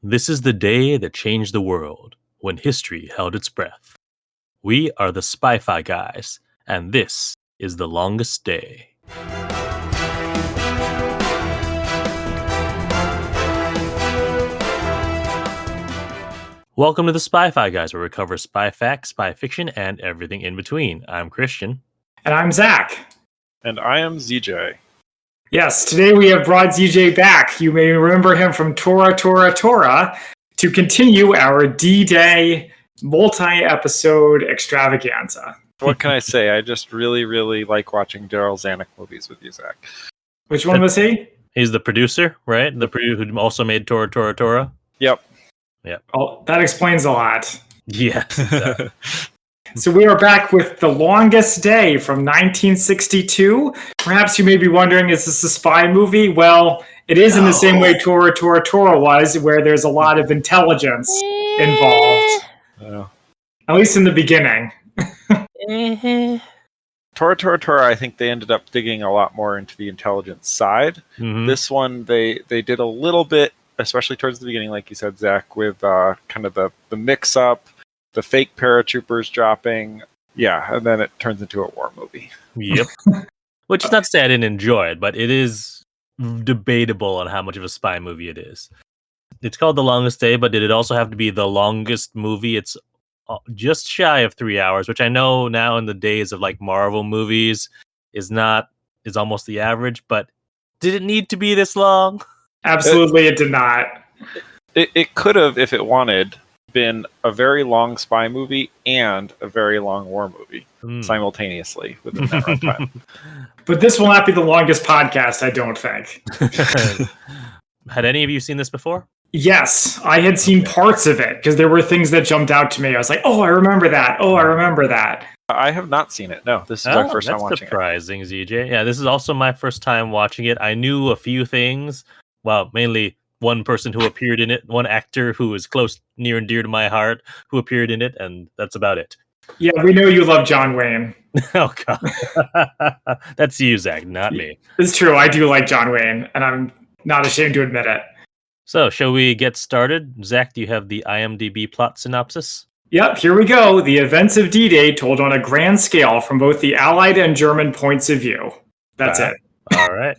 This is the day that changed the world, when history held its breath. We are the Spy-Fi guys, and this is the longest day. Welcome to the Spy-Fi guys, where we cover spy facts, spy fiction, and everything in between. I'm Christian. And I'm Zach. And I am ZJ. Yes, today we have brought ZJ back. You may remember him from Tora, to continue our D-Day multi-episode extravaganza. What can I say? I just really like watching Daryl Zanuck movies with you, Zach. Which one was he? He's the producer, right? The producer who also made Tora. Yep. Oh, that explains a lot. Yes. So we are back with The Longest Day from 1962. Perhaps you may be wondering, is this a spy movie? Well, it is in the same way Tora was, where there's a lot of intelligence involved. At least in the beginning. Tora, I think they ended up digging a lot more into the intelligence side. Mhm. This one, they did a little bit, especially towards the beginning, like you said, Zach, with kind of the mix-up, the fake paratroopers dropping. Yeah, and then it turns into a war movie. Yep. Which is not to say I didn't enjoy it, but it is debatable on how much of a spy movie it is. It's called The Longest Day, but did it also have to be the longest movie? It's just shy of 3 hours, which I know now in the days of like Marvel movies is almost the average, but did it need to be this long? Absolutely, it did not. It could have, if it wanted, been a very long spy movie and a very long war movie simultaneously within that runtime. But this will not be the longest podcast, I don't think. Had any of you seen this before? Yes, I had seen parts of it because there were things that jumped out to me. I was like, oh, I remember that. I have not seen it. No, this is our first time watching it. That's surprising, ZJ. Yeah, this is also my first time watching it. I knew a few things. Well, mainly one person who appeared in it, one actor who is close, near and dear to my heart, who appeared in it, and that's about it. Yeah, we know you love John Wayne. Oh, God. That's you, Zach, not me. It's true. I do like John Wayne, and I'm not ashamed to admit it. So, shall we get started? Zach, do you have the IMDb plot synopsis? Yep, here we go. The events of D-Day told on a grand scale from both the Allied and German points of view. That's it. All right.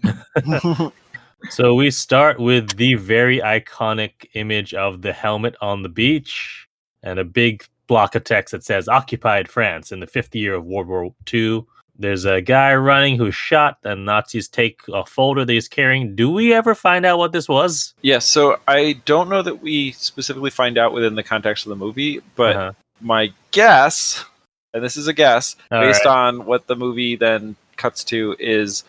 So we start with the very iconic image of the helmet on the beach and a big block of text that says Occupied France in the 50th year of World War II. There's a guy running who's shot, and Nazis take a folder that he's carrying. Do we ever find out what this was? Yes, so I don't know that we specifically find out within the context of the movie, but my guess, and this is a guess, based on what the movie then cuts to, is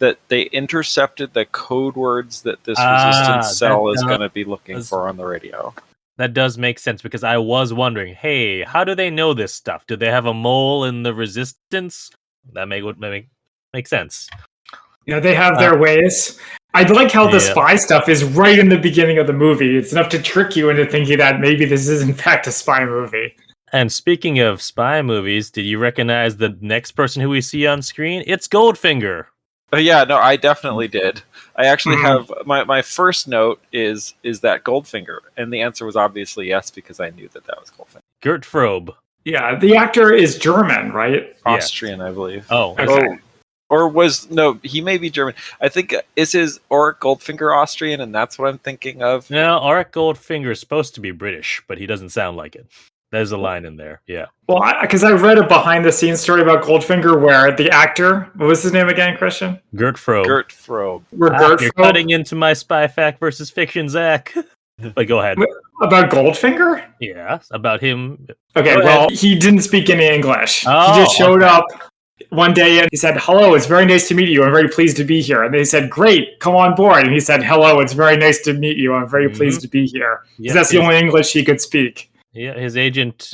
that they intercepted the code words that this resistance cell is going to be looking for on the radio. That does make sense, because I was wondering, hey, how do they know this stuff? Do they have a mole in the resistance? That make sense. Yeah, they have their ways. I like how the spy stuff is right in the beginning of the movie. It's enough to trick you into thinking that maybe this is in fact a spy movie. And speaking of spy movies, did you recognize the next person who we see on screen? It's Goldfinger. Yeah, no, I definitely did. I actually have my first note is that Goldfinger, and the answer was obviously yes, because I knew that was Goldfinger. Gert Frobe. Yeah, the actor is German, right? Austrian, I believe. Oh, okay. He may be German. I think, is his Auric Goldfinger Austrian, and that's what I'm thinking of? No, Auric Goldfinger is supposed to be British, but he doesn't sound like it. There's a line in there, yeah. Well, because I read a behind-the-scenes story about Goldfinger where the actor, what was his name again, Christian? Gert Frobe. You're cutting into my spy fact versus fiction, Zach. But go ahead. About Goldfinger? Yeah, about him. Okay, well, he didn't speak any English. Oh, he just showed up one day and he said, hello, it's very nice to meet you. I'm very pleased to be here. And they said, great, come on board. And he said, hello, it's very nice to meet you. I'm very pleased to be here. Because that's the only English he could speak. Yeah, his agent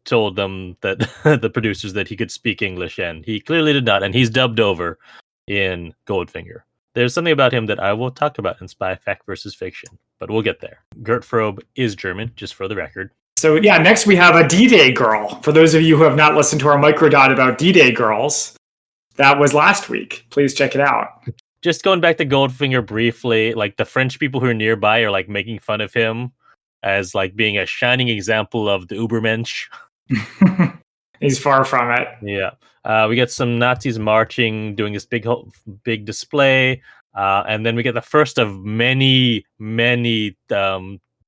told them, that the producers, that he could speak English, and he clearly did not. And he's dubbed over in Goldfinger. There's something about him that I will talk about in Spy Fact versus Fiction, but we'll get there. Gert Frobe is German, just for the record. So yeah, next we have a D-Day girl. For those of you who have not listened to our microdot about D-Day girls, that was last week. Please check it out. Just going back to Goldfinger briefly, like the French people who are nearby are like making fun of him as like being a shining example of the Ubermensch. He's far from it. Yeah. We get some Nazis marching, doing this big display. And then we get the first of many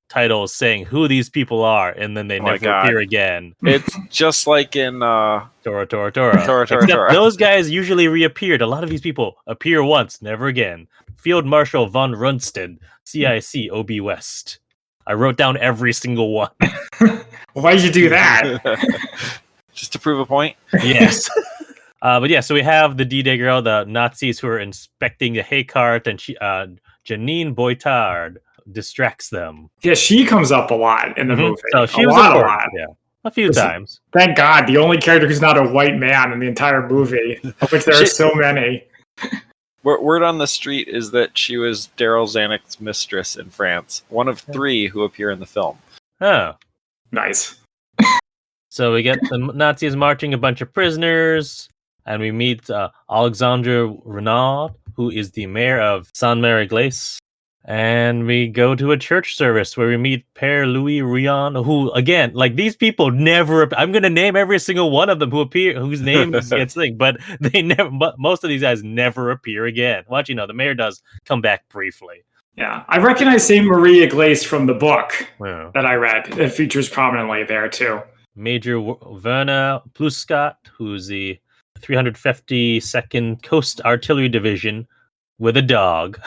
titles saying who these people are, and then they never appear again. It's just like in Tora. Tora. Those guys usually reappeared. A lot of these people appear once, never again. Field Marshal von Rundstedt, CIC, OB West. I wrote down every single one. Why did you do that? Just to prove a point? Yes. But yeah, so we have the D-Day girl, the Nazis who are inspecting the hay cart, and Janine Boitard distracts them. Yeah, she comes up a lot in the movie. So she was a lot. Yeah, a few times. Thank God, the only character who's not a white man in the entire movie, of which there are so many. Word on the street is that she was Daryl Zanuck's mistress in France, one of 3 who appear in the film. Oh. Nice. So we get the Nazis marching a bunch of prisoners, and we meet Alexandre Renaud, who is the mayor of Saint-Mary-Glace. And we go to a church service where we meet Père Louis Rion, who, again, like these people never. I'm going to name every single one of them whose name gets thing, but they never. But most of these guys never appear again. Well, actually, no, the mayor does come back briefly. Yeah, I recognize Saint Marie Glace from the book that I read. It features prominently there too. Major Werner Pluskat, who's the 352nd Coast Artillery Division with a dog.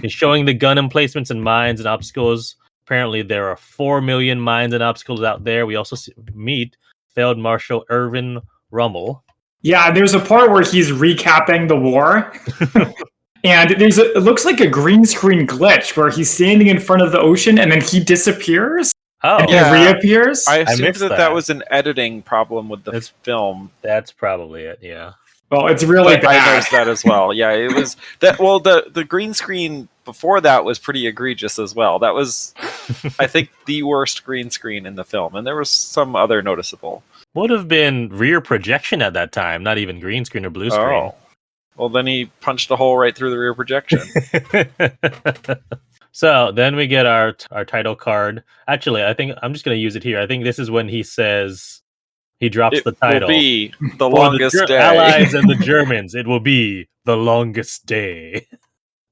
He's showing the gun emplacements and mines and obstacles. Apparently, there are 4 million mines and obstacles out there. We also meet Field Marshal Erwin Rommel. Yeah, there's a part where he's recapping the war. And it looks like a green screen glitch where he's standing in front of the ocean and then he disappears. Oh, and he reappears. I assumed that was an editing problem with the film. That's probably it, yeah. Well, it's really bad. I noticed that as well. Yeah, it was that. Well, the green screen before that was pretty egregious as well. That was, I think, the worst green screen in the film, and there was some other noticeable. Would have been rear projection at that time, not even green screen or blue screen. Oh. Well, then he punched a hole right through the rear projection. So then we get our title card. Actually, I think I'm just going to use it here. I think this is when he says. He drops the title. It will be the longest day. Allies and the Germans. It will be the longest day.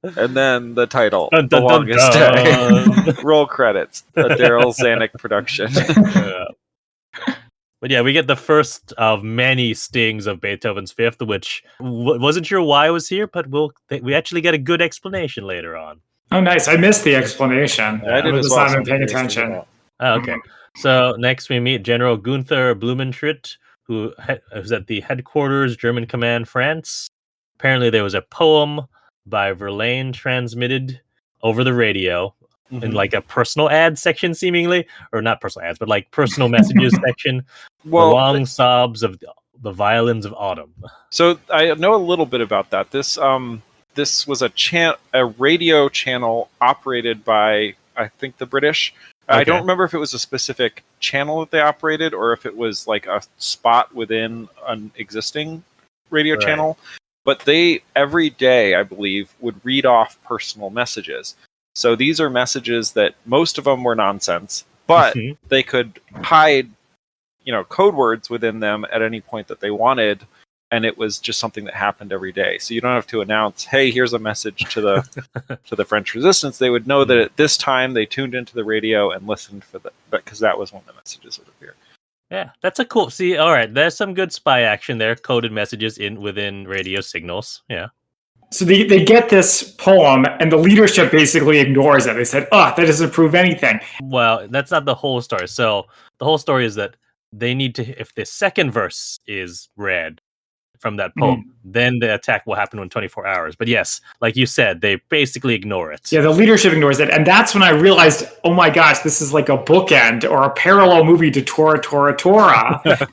And then the title, dun, the dun, longest dun. day. Roll credits. A Daryl Zanuck production. Yeah. But yeah, we get the first of many stings of Beethoven's Fifth, which wasn't sure why it was here, but we actually get a good explanation later on. Oh, nice! I missed the explanation. I did as well. I wasn't paying attention. Oh, okay. So next we meet General Gunther Blumentritt, who was at the headquarters, German Command, France. Apparently there was a poem by Verlaine transmitted over the radio in like a personal ad section, seemingly. Or not personal ads, but like personal messages section. Well, the long sobs of the violins of autumn. So I know a little bit about that. This was a radio channel operated by, I think, the British. Okay. I don't remember if it was a specific channel that they operated or if it was like a spot within an existing radio channel. But they, every day, I believe, would read off personal messages. So these are messages that most of them were nonsense, but they could hide, code words within them at any point that they wanted. And it was just something that happened every day. So you don't have to announce, hey, here's a message to the French resistance. They would know that at this time they tuned into the radio and listened because that was when the messages would appear. Yeah, that's a cool. See, all right, there's some good spy action there. Coded messages within radio signals. Yeah. So they get this poem, and the leadership basically ignores it. They said, that doesn't prove anything. Well, that's not the whole story. So the whole story is that they need to, if the second verse is read from that poem, then the attack will happen in 24 hours. But yes, like you said, they basically ignore it. Yeah, the leadership ignores it. And that's when I realized, oh my gosh, this is like a bookend or a parallel movie to Tora.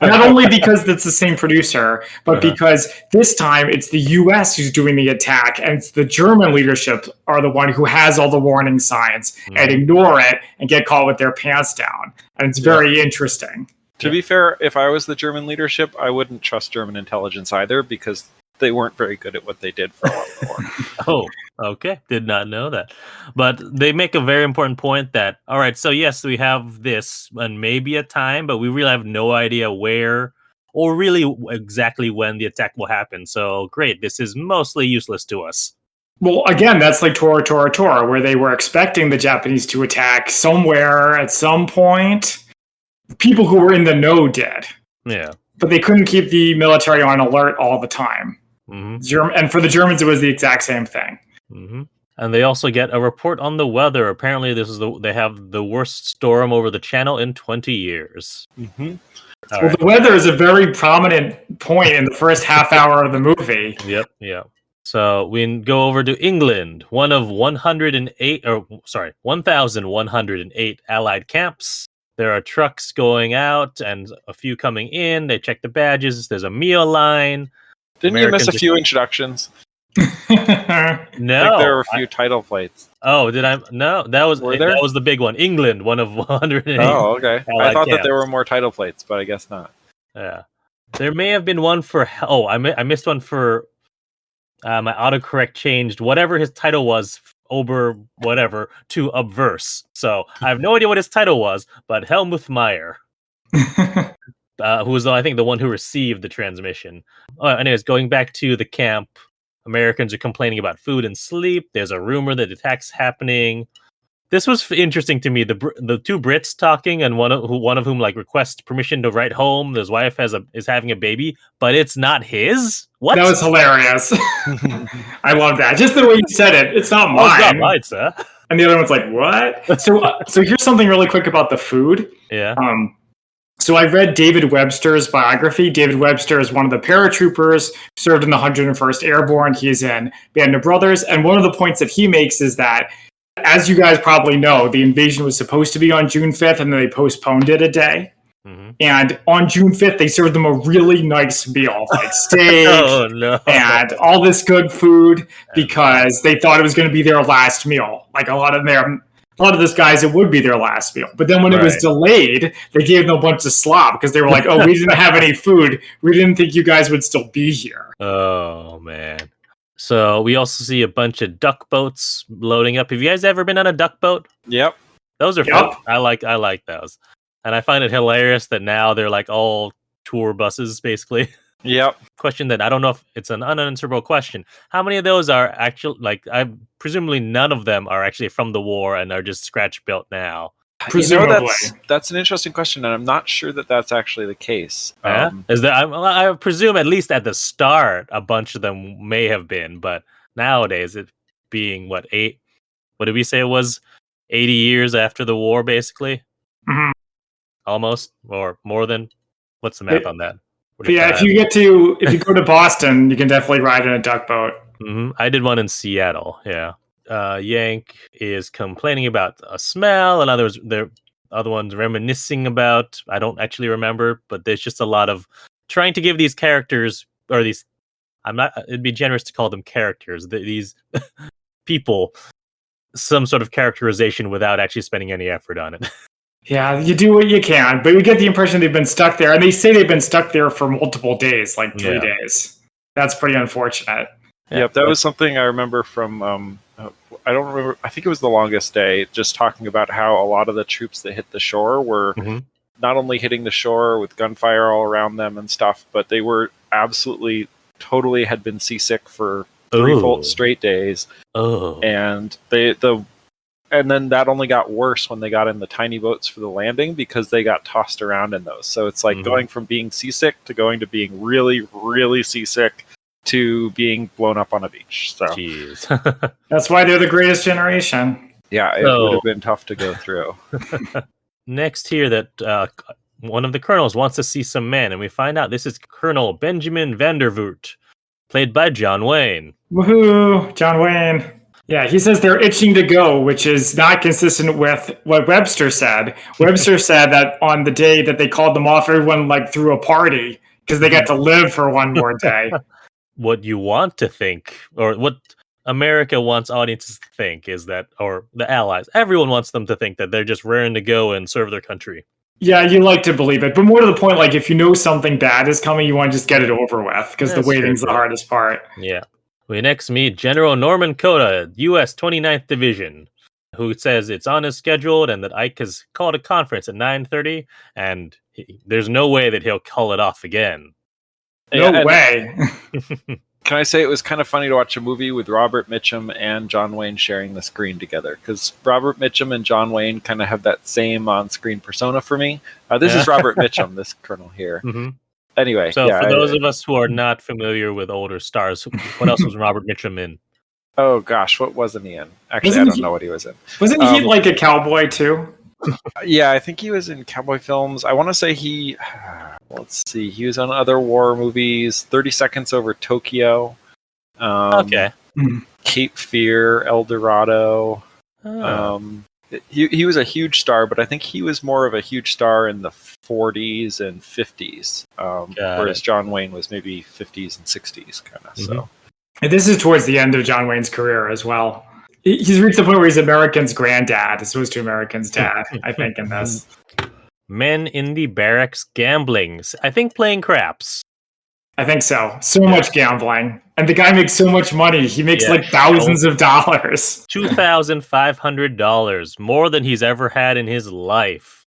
Not only because it's the same producer, but because this time it's the US who's doing the attack, and it's the German leadership are the one who has all the warning signs and ignore it and get caught with their pants down. And it's very interesting. To be fair, if I was the German leadership, I wouldn't trust German intelligence either, because they weren't very good at what they did for a lot of the war. Oh, okay. Did not know that. But they make a very important point that, all right, so yes, we have this and maybe a time, but we really have no idea where or really exactly when the attack will happen. So great, this is mostly useless to us. Well, again, that's like Tora, Tora, Tora, where they were expecting the Japanese to attack somewhere at some point. People who were in the know did. Yeah. But they couldn't keep the military on alert all the time. Mm-hmm. And for the Germans, it was the exact same thing. Mm-hmm. And they also get a report on the weather. Apparently, they have the worst storm over the channel in 20 years. Mm-hmm. Well, the weather is a very prominent point in the first half hour of the movie. Yep. So we go over to England, one of 1,108 Allied camps. There are trucks going out and a few coming in. They check the badges. There's a meal line. Didn't you miss a few introductions? No, I think there were a few title plates. Oh, did I? No, that was the big one. England, one of 108. Oh, okay. I thought camps. that there were more title plates, but I guess not. Yeah, there may have been one for. Oh, I missed one for. My autocorrect changed whatever his title was, Ober whatever, to obverse. So I have no idea what his title was, but Helmuth Meyer, who was I think the one who received the transmission. Anyways, going back to the camp, Americans are complaining about food and sleep. There's a rumor that attacks happening. This was interesting to me. The two Brits talking, and one of whom like requests permission to write home. His wife is having a baby, but it's not his. What? That was hilarious. I love that. Just the way you said it. It's not mine. It's not mine, sir. And the other one's like, what? So here's something really quick about the food. Yeah. So I read David Webster's biography. David Webster is one of the paratroopers, served in the 101st Airborne. He's in Band of Brothers. And one of the points that he makes is that, as you guys probably know, the invasion was supposed to be on June 5th, and then they postponed it a day. Mm-hmm. And on June 5th, they served them a really nice meal, like steak and all this good food, because they thought it was going to be their last meal. Like a lot of this guys, it would be their last meal. But then when it was delayed, they gave them a bunch of slop because they were like, oh, we didn't have any food. We didn't think you guys would still be here. Oh, man. So we also see a bunch of duck boats loading up. Have you guys ever been on a duck boat? Yep. Those are fun. I like those. And I find it hilarious that now they're like all tour buses, basically. Yep. Question that I don't know if it's an unanswerable question. How many of those are actual? Like, presumably none of them are actually from the war and are just scratch built now. Presumably, that's an interesting question, and I'm not sure that that's actually the case. Yeah? Is that? I presume at least at the start, a bunch of them may have been, but nowadays it being what did we say it was? 80 years after the war, basically. Mm-hmm. Almost, or more than. What's the math on that? Yeah, if you go to Boston, you can definitely ride in a duck boat. Mm-hmm. I did one in Seattle. Yeah. Yank is complaining about a smell, and other ones reminiscing about. I don't actually remember, but there's just a lot of trying to give these characters or these. It'd be generous to call them characters. These people some sort of characterization without actually spending any effort on it. Yeah, you do what you can, but we get the impression they've been stuck there, and they say they've been stuck there for multiple days, like 3 days. That's pretty unfortunate. Yep, that was something I remember from, I don't remember, I think it was The Longest Day, just talking about how a lot of the troops that hit the shore were not only hitting the shore with gunfire all around them and stuff, but they were absolutely, totally had been seasick for 3 full straight days. And and then that only got worse when they got in the tiny boats for the landing because they got tossed around in those. So it's like going from being seasick to going to being really, really seasick to being blown up on a beach. So jeez. That's why they're the greatest generation. Yeah, it would have been tough to go through. Next here that one of the colonels wants to see some men, and we find out this is Colonel Benjamin Vandervoort, played by John Wayne. Woohoo, John Wayne. Yeah, he says they're itching to go, which is not consistent with what Webster said. Webster said that on the day that they called them off, everyone threw a party because they got to live for one more day. What you want to think, or what America wants audiences to think, is that, or the Allies, everyone wants them to think that they're just raring to go and serve their country. Yeah, you like to believe it, but more to the point, like if you know something bad is coming, you want to just get it over with because the waiting's the hardest part. Yeah. We next meet General Norman Cota, U.S. 29th Division, who says it's on his schedule and that Ike has called a conference at 9:30, and there's no way that he'll call it off again. No way. Can I say it was kind of funny to watch a movie with Robert Mitchum and John Wayne sharing the screen together? Because Robert Mitchum and John Wayne kind of have that same on-screen persona for me. This is Robert Mitchum, this colonel here. Mm-hmm. Anyway, so for those of us who are not familiar with older stars, what else was Robert Mitchum in? Oh gosh, what wasn't he in? Actually, I don't know what he was in. Wasn't he like a cowboy too? Yeah, I think he was in cowboy films. I want to say he... Let's see. He was on other war movies. 30 Seconds Over Tokyo. Okay. Cape Fear, El Dorado. He was a huge star, but I think he was more of a huge star in the 40s and 50s, whereas John Wayne was maybe 50s and 60s kind of. So, and this is towards the end of John Wayne's career as well. He's reached the point where he's American's granddad as opposed to American's dad, I think, in this. Men in the barracks gambling. I think playing craps. I think so. So much gambling. And the guy makes so much money. He makes like thousands of dollars. $2,500. More than he's ever had in his life.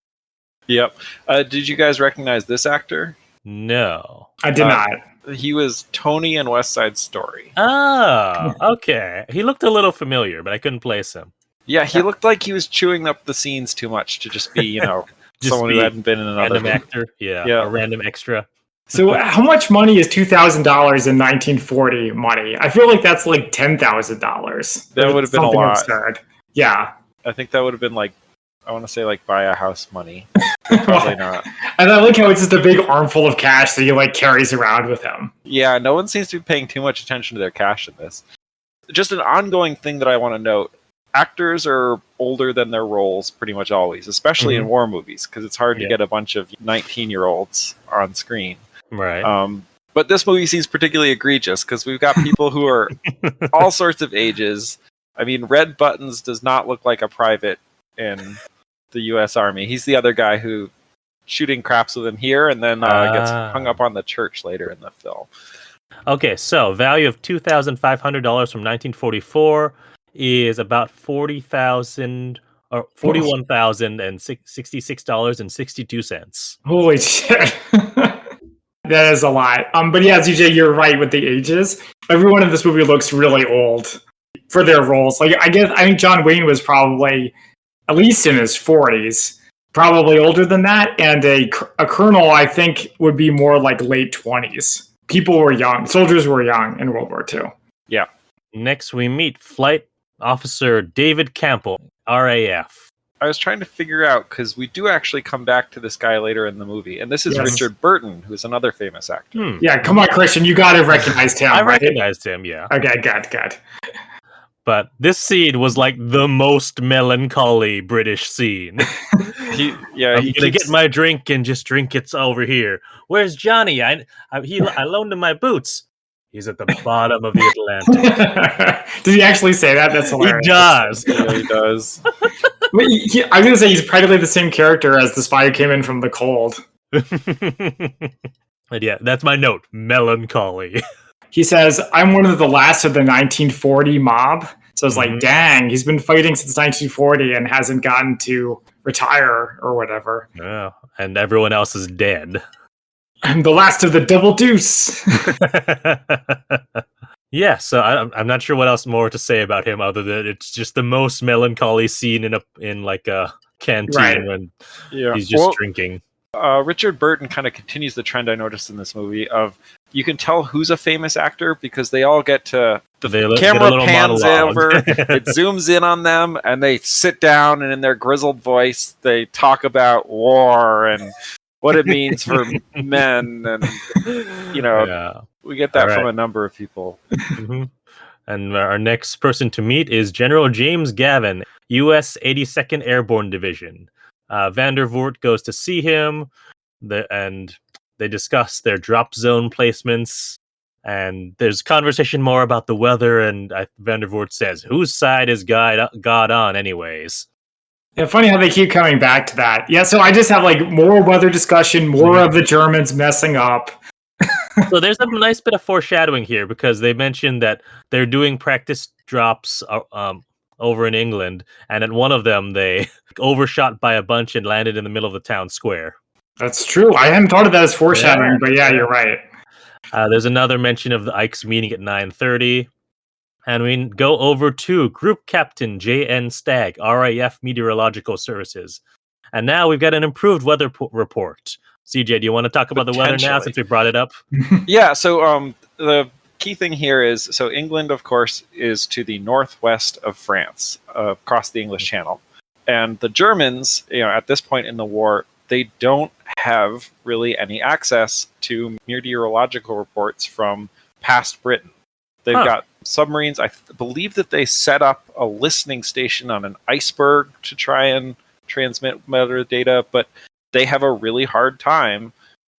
Yep. Did you guys recognize this actor? No. I did not. He was Tony in West Side Story. Oh, okay. He looked a little familiar, but I couldn't place him. Yeah, he looked like he was chewing up the scenes too much to just be, someone who hadn't been in another random actor. Yeah, a random extra. So how much money is $2,000 in 1940 money? I feel like that's like $10,000. That would have been a lot. Absurd. Yeah. I think that would have been like, I want to say like buy a house money. Probably not. And I like how it's just a big armful of cash that he like carries around with him. Yeah, no one seems to be paying too much attention to their cash in this. Just an ongoing thing that I want to note. Actors are older than their roles pretty much always, especially in war movies, because it's hard to get a bunch of 19-year-olds on screen. Right. But this movie seems particularly egregious because we've got people who are all sorts of ages. I mean, Red Buttons does not look like a private in the U.S. Army. He's the other guy who shooting craps with him here and then gets hung up on the church later in the film. Okay, so value of $2,500 from 1944 is about $40,000 or $41,066.62. Holy shit. That is a lot. But yeah, ZJ, you're right with the ages. Everyone in this movie looks really old for their roles. Like I think John Wayne was probably at least in his 40s, probably older than that, and a colonel I think would be more like late 20s. People were young. Soldiers were young in World War II. Yeah. Next we meet Flight Officer David Campbell, RAF. I was trying to figure out, because we do actually come back to this guy later in the movie, and this is Richard Burton, who's another famous actor. Yeah, come on, Christian, you got to recognize him. I recognized him, yeah. Okay, good. But this scene was like the most melancholy British scene. I'm gonna get my drink and just drink it over here. Where's Johnny? I loaned him my boots. He's at the bottom of the Atlantic. Did he actually say that? That's hilarious. He does. Yeah, he does. I'm going to say he's practically the same character as the spy who came in from the cold. But yeah, that's my note. Melancholy. He says, I'm one of the last of the 1940 mob. So it's like, dang, he's been fighting since 1940 and hasn't gotten to retire or whatever. Yeah, and everyone else is dead. I'm the last of the double deuce. Yeah, so I'm not sure what else more to say about him other than it's just the most melancholy scene in like a canteen when he's just drinking. Richard Burton kind of continues the trend I noticed in this movie of you can tell who's a famous actor because they all get to the camera pans over, it zooms in on them, and they sit down and in their grizzled voice they talk about war and what it means for men, and we get that from a number of people. And our next person to meet is General James Gavin, U.S. 82nd Airborne Division. Vandervoort goes to see him, and they discuss their drop zone placements. And there's conversation more about the weather, and Vandervoort says, "Whose side is God on, anyways?" Yeah, funny how they keep coming back to that. Yeah, so I just have like more weather discussion, more of the Germans messing up. So there's a nice bit of foreshadowing here because they mentioned that they're doing practice drops over in England, and at one of them they overshot by a bunch and landed in the middle of the town square. That's true. I hadn't thought of that as foreshadowing, but yeah, you're right. There's another mention of the Ike's meeting at 9:30. And we go over to Group Captain J.N. Stagg, RAF Meteorological Services. And now we've got an improved weather report. CJ, do you want to talk about the weather now since we brought it up? Yeah, so the key thing here is, so England, of course, is to the northwest of France, across the English Channel. And the Germans, at this point in the war, they don't have really any access to meteorological reports from past Britain. They've got submarines. I believe that they set up a listening station on an iceberg to try and transmit weather data, but they have a really hard time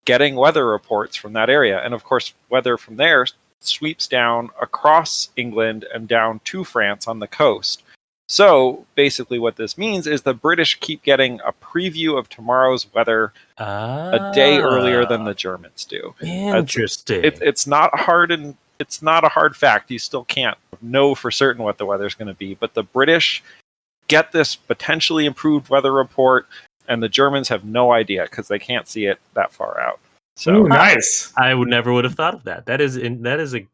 getting weather reports from that area. And of course, weather from there sweeps down across England and down to France on the coast. So basically what this means is the British keep getting a preview of tomorrow's weather a day earlier than the Germans do. Interesting. It's not hard, and it's not a hard fact. You still can't know for certain what the weather's going to be, but the British get this potentially improved weather report, and the Germans have no idea because they can't see it that far out. So ooh, nice. I never would have thought of that. That is a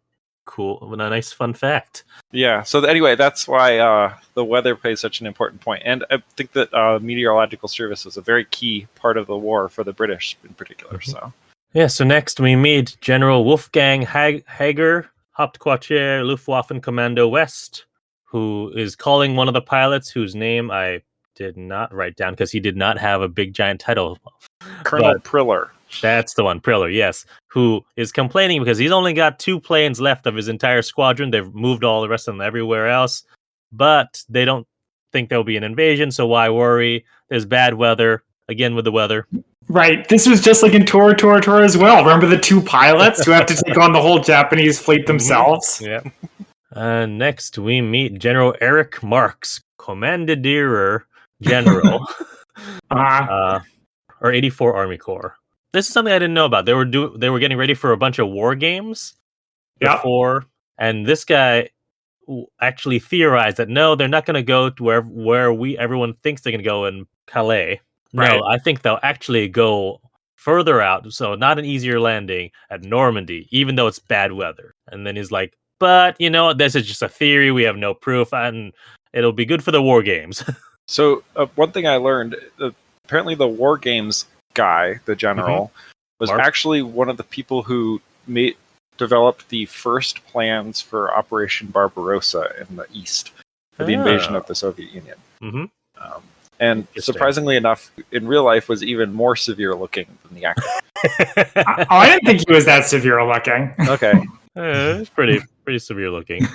cool, a nice fun fact. Yeah. So anyway, that's why the weather plays such an important point, and I think that meteorological service was a very key part of the war for the British in particular. Mm-hmm. So yeah. So next we meet General Wolfgang Hager, Hauptquartier Luftwaffe Commando West, who is calling one of the pilots whose name I did not write down because he did not have a big giant title. Colonel Priller. That's the one, Priller, yes, who is complaining because he's only got 2 planes left of his entire squadron. They've moved all the rest of them everywhere else, but they don't think there'll be an invasion, so why worry? There's bad weather, again with the weather. Right. This was just like in Tora as well. Remember the 2 pilots who have to take on the whole Japanese fleet themselves? Yeah. Next, we meet General Eric Marks, Kommandierer General, or 84 Army Corps. This is something I didn't know about. They were getting ready for a bunch of war games before, and this guy actually theorized that no, they're not going to go to where everyone thinks they're going to go in Calais. Right. No, I think they'll actually go further out, so not an easier landing at Normandy, even though it's bad weather. And then he's like, but this is just a theory. We have no proof, and it'll be good for the war games. So one thing I learned, apparently the war games guy, the general, was actually one of the people who developed the first plans for Operation Barbarossa in the East for the invasion of the Soviet Union. Mm-hmm. And surprisingly enough, in real life was even more severe looking than the actor. I didn't think he was that severe looking. Okay. It's pretty severe looking.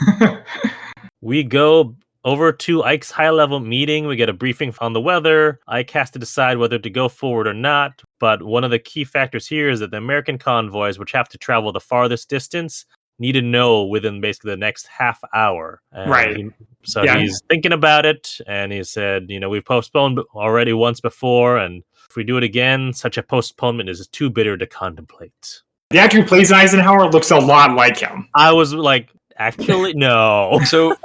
We go over to Ike's high-level meeting. We get a briefing on the weather. Ike has to decide whether to go forward or not. But one of the key factors here is that the American convoys, which have to travel the farthest distance, need to know within basically the next half hour. And right. He's thinking about it, and he said, we've postponed already once before, and if we do it again, such a postponement is too bitter to contemplate. The actor who plays Eisenhower looks a lot like him. I was like, actually, no. So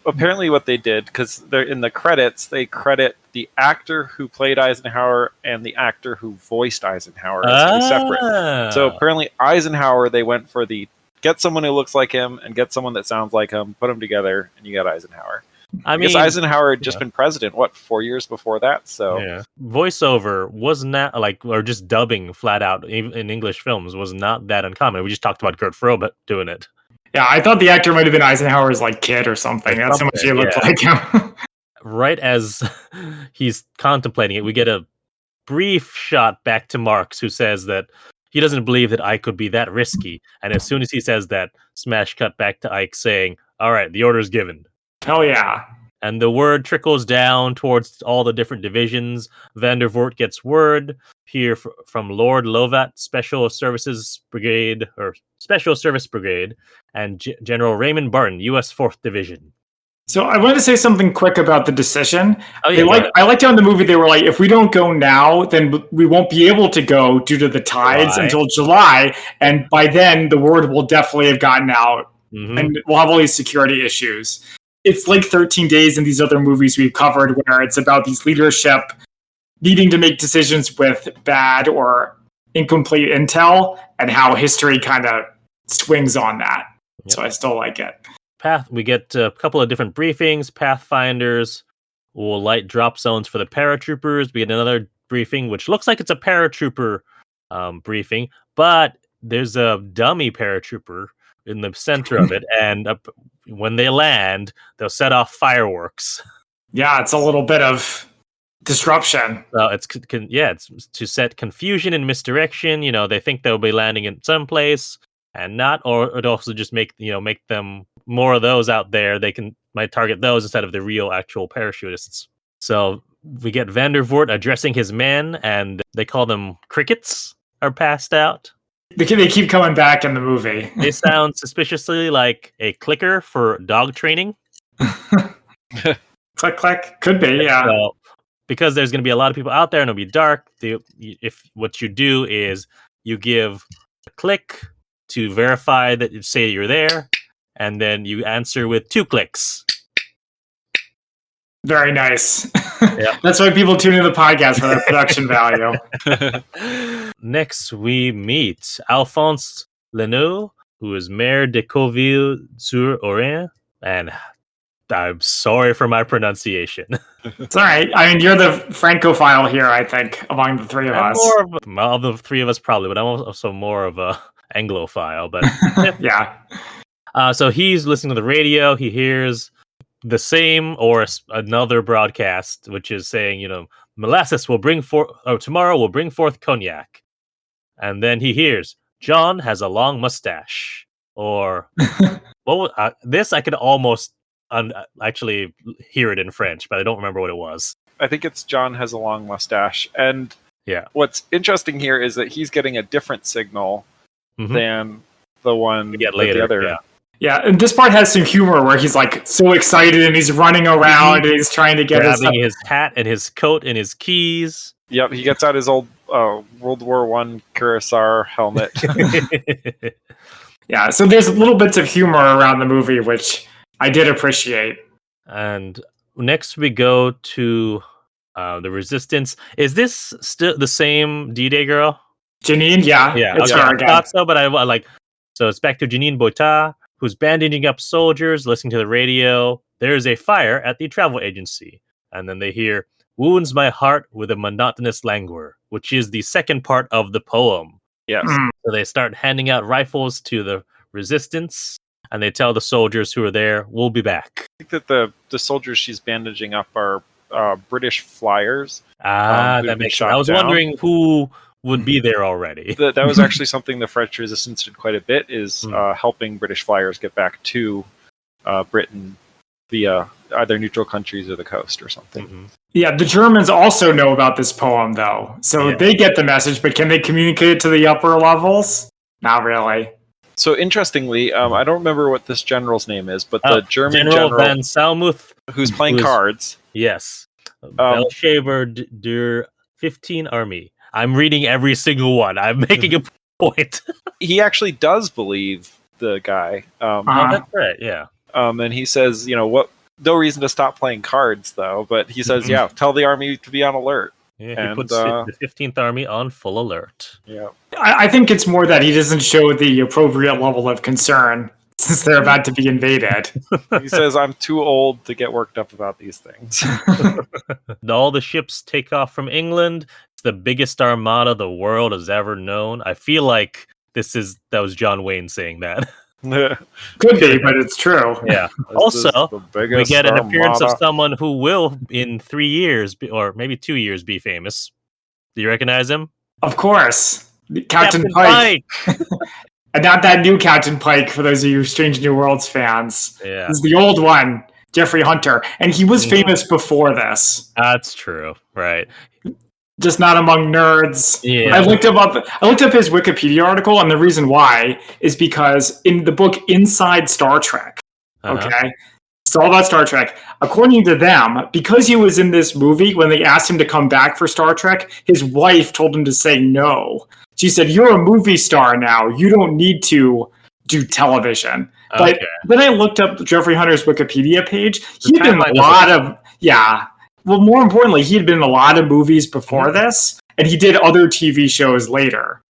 apparently what they did, because they're in the credits, they credit the actor who played Eisenhower and the actor who voiced Eisenhower as two separate. So apparently Eisenhower, they went for the get someone who looks like him and get someone that sounds like him, put them together, and you got Eisenhower. I mean, Eisenhower had just been president, 4 years before that? So voiceover was not or just dubbing flat out in English films was not that uncommon. We just talked about Kurt Frobe doing it. Yeah, I thought the actor might have been Eisenhower's kid or something. That's how much he looked like him. Right as he's contemplating it, we get a brief shot back to Marks, who says that he doesn't believe that Ike could be that risky. And as soon as he says that, smash cut back to Ike saying, all right, the order's given. Hell yeah. And the word trickles down towards all the different divisions. Vandervoort gets word here from Lord Lovat, Special Service Brigade, and General Raymond Barton, U.S. 4th Division. So I wanted to say something quick about the decision. Oh, yeah, I liked how in the movie they were like, if we don't go now, then we won't be able to go due to the tides until July, and by then the word will definitely have gotten out, and we'll have all these security issues. It's like 13 Days in these other movies we've covered, where it's about these leadership needing to make decisions with bad or incomplete intel, and how history kind of swings on that. Yep. So I still like it. We get a couple of different briefings. Pathfinders will light drop zones for the paratroopers. We get another briefing, which looks like it's a paratrooper briefing, but there's a dummy paratrooper in the center of it, and when they land, they'll set off fireworks. Yeah, it's a little bit of disruption. It's to set confusion and misdirection. They think they'll be landing in some place and not, or it also just make them more of those out there. They might target those instead of the real actual parachutists. So we get Vandervoort addressing his men, and they call them crickets are passed out. They keep coming back in the movie. They sound suspiciously like a clicker for dog training. Click, click. Could be, yeah. So, because there's going to be a lot of people out there and it'll be dark, if what you do is you give a click to verify that you say you're there, and then you answer with 2 clicks. Very nice. Yep. That's why people tune in the podcast for their production value. Next, we meet Alphonse Leneau, who is Maire de Cauville-sur-Orin, and I'm sorry for my pronunciation. It's all right. I mean, you're the Francophile here, I think, among the three of us. More of the three of us, probably, but I'm also more of a Anglophile. But yeah. So he's listening to the radio. He hears the same or another broadcast, which is saying, molasses will bring forth, or tomorrow will bring forth cognac. And then he hears, John has a long mustache. Or, this I could almost actually hear it in French, but I don't remember what it was. I think it's John has a long mustache. And yeah, what's interesting here is that he's getting a different signal than the one we get later. The other. Yeah, and this part has some humor where he's like so excited and he's running around and he's trying to get his hat and his coat and his keys. Yep, he gets out his old World War I Cuirassier helmet. Yeah, so there's little bits of humor around the movie, which I did appreciate. And next we go to the Resistance. Is this still the same D-Day girl? Janine? Yeah. It's her again. I thought so, but I like... So it's back to Janine Boitard, who's bandaging up soldiers, listening to the radio. There is a fire at the travel agency. And then they hear, wounds my heart with a monotonous languor, which is the second part of the poem. Yes. So they start handing out rifles to the Resistance, and they tell the soldiers who are there, we'll be back. I think that the soldiers she's bandaging up are British flyers. That makes sense. I was wondering who would be there already. That was actually something the French Resistance did quite a bit, is helping British flyers get back to Britain via either neutral countries or the coast or something. Yeah, the Germans also know about this poem, though. So they get the message, but can they communicate it to the upper levels? Not really. So interestingly, I don't remember what this general's name is, but the German General Van Salmuth, who's playing cards. Yes. Belshaber der 15 Army. I'm reading every single one. I'm making a point. He actually does believe the guy. That's right, yeah. And he says, no reason to stop playing cards, though. But he says, tell the army to be on alert. Yeah, he puts the 15th Army on full alert. Yeah, I think it's more that he doesn't show the appropriate level of concern since they're about to be invaded. He says, I'm too old to get worked up about these things. All the ships take off from England. It's the biggest armada the world has ever known. I feel like that was John Wayne saying that. Could be, but it's true. Yeah. Also, we get an appearance of someone who will, in 3 years, or maybe 2 years, be famous. Do you recognize him? Of course. Captain Pike. And not that new Captain Pike, for those of you Strange New Worlds fans. Yeah. He's the old one, Jeffrey Hunter. And he was famous before this. That's true, right. Just not among nerds. Yeah. I looked up his Wikipedia article, and the reason why is because in the book Inside Star Trek, okay, It's all about Star Trek. According to them, because he was in this movie, when they asked him to come back for Star Trek, his wife told him to say no. She said, "You're a movie star now. You don't need to do television." But then I looked up Jeffrey Hunter's Wikipedia page. He'd been in a lot of, well, more importantly, he had been in a lot of movies before this, and he did other TV shows later.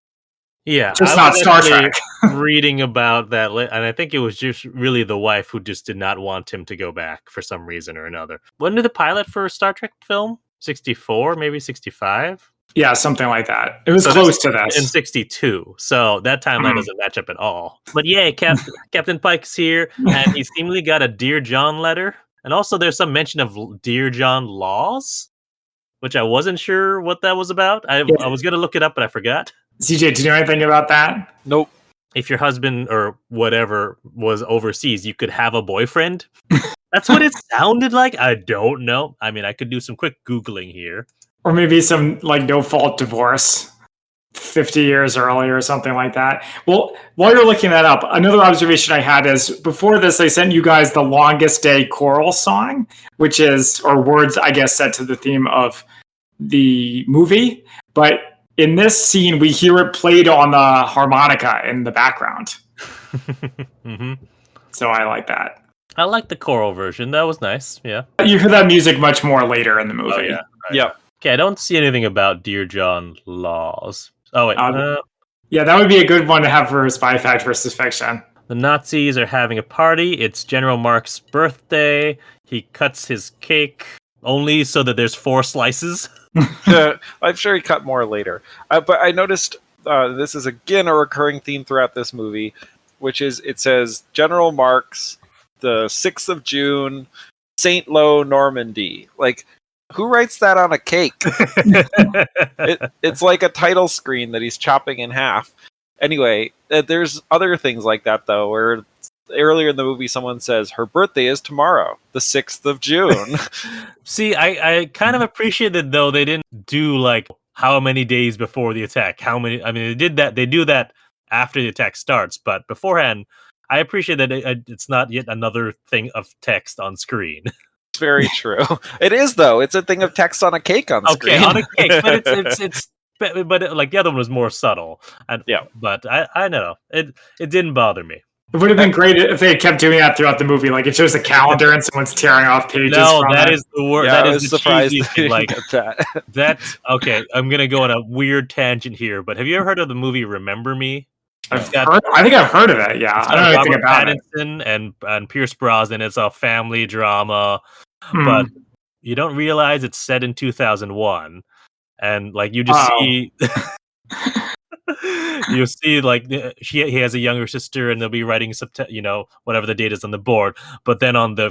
Yeah, just not Star Trek. Reading about that, and I think it was just really the wife who just did not want him to go back for some reason or another. When did the pilot for a Star Trek film? 64, maybe 65? Yeah, something like that. It was close to this. In 62, so that timeline doesn't match up at all. But yeah, Captain Pike's here, and he seemingly got a Dear John letter. And also there's some mention of Dear John laws, which I wasn't sure what that was about. I was going to look it up, but I forgot. CJ, do you know anything about that? Nope. If your husband or whatever was overseas, you could have a boyfriend. That's what it sounded like. I don't know. I mean, I could do some quick Googling here. Or maybe some no-fault divorce 50 years earlier or something like that. Well, while you're looking that up, another observation I had is before this, I sent you guys the Longest Day choral song, which is, or words, I guess, set to the theme of the movie. But in this scene, we hear it played on the harmonica in the background. So I like that. I like the choral version. That was nice. Yeah. You hear that music much more later in the movie. Oh, yeah. Right. Yeah. Okay, I don't see anything about Dear John laws. Oh, wait. Yeah, that would be a good one to have for Spy Fact versus Fiction. The Nazis are having a party. It's General Mark's birthday. He cuts his cake only so that there's 4 slices. I'm sure he cut more later. But I noticed this is again a recurring theme throughout this movie, which is it says General Mark's, the 6th of June, St. Lo, Normandy. Like, who writes that on a cake? It's like a title screen that he's chopping in half. Anyway, there's other things like that, though, where earlier in the movie someone says, her birthday is tomorrow, the 6th of June. See, I kind of appreciate that, though, they didn't do, like, how many days before the attack. How many? I mean, they did that. They do that after the attack starts, but beforehand, I appreciate that it's not yet another thing of text on screen. Very true. It is, though. It's a thing of text on a cake on screen. Okay, on a cake, but but like the other one was more subtle. And, yeah, but I don't know. It didn't bother me. It would have been great if they kept doing that throughout the movie. Like it shows a calendar and someone's tearing off pages. No, that is the word. Yeah, that is the cheesiest thing. Like that. That's okay. I'm gonna go on a weird tangent here, but have you ever heard of the movie Remember Me? I think I've heard of it. Yeah, I don't know anything about Pattinson it. And Pierce Brosnan. It's a family drama, but you don't realize it's set in 2001, and like you just see. You see, like he has a younger sister, and they'll be writing whatever the date is on the board. But then on the,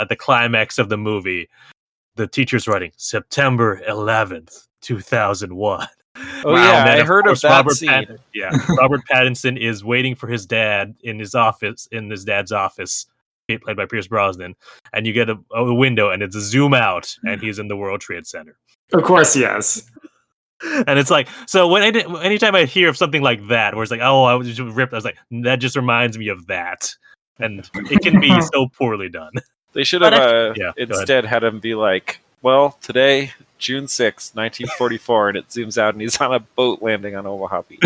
at the climax of the movie, the teacher's writing September 11th, 2001. Oh yeah, I heard of that scene. Robert Pattinson is waiting for his dad in his dad's office, played by Pierce Brosnan, and you get a window, and it's a zoom out, and he's in the World Trade Center. Of course, yes. And it's like, so anytime I hear of something like that, where it's like, oh, I was just ripped, I was like, that just reminds me of that. And it can be so poorly done. They should have instead had him be like, well, today, June 6th, 1944, and it zooms out and he's on a boat landing on Omaha Beach.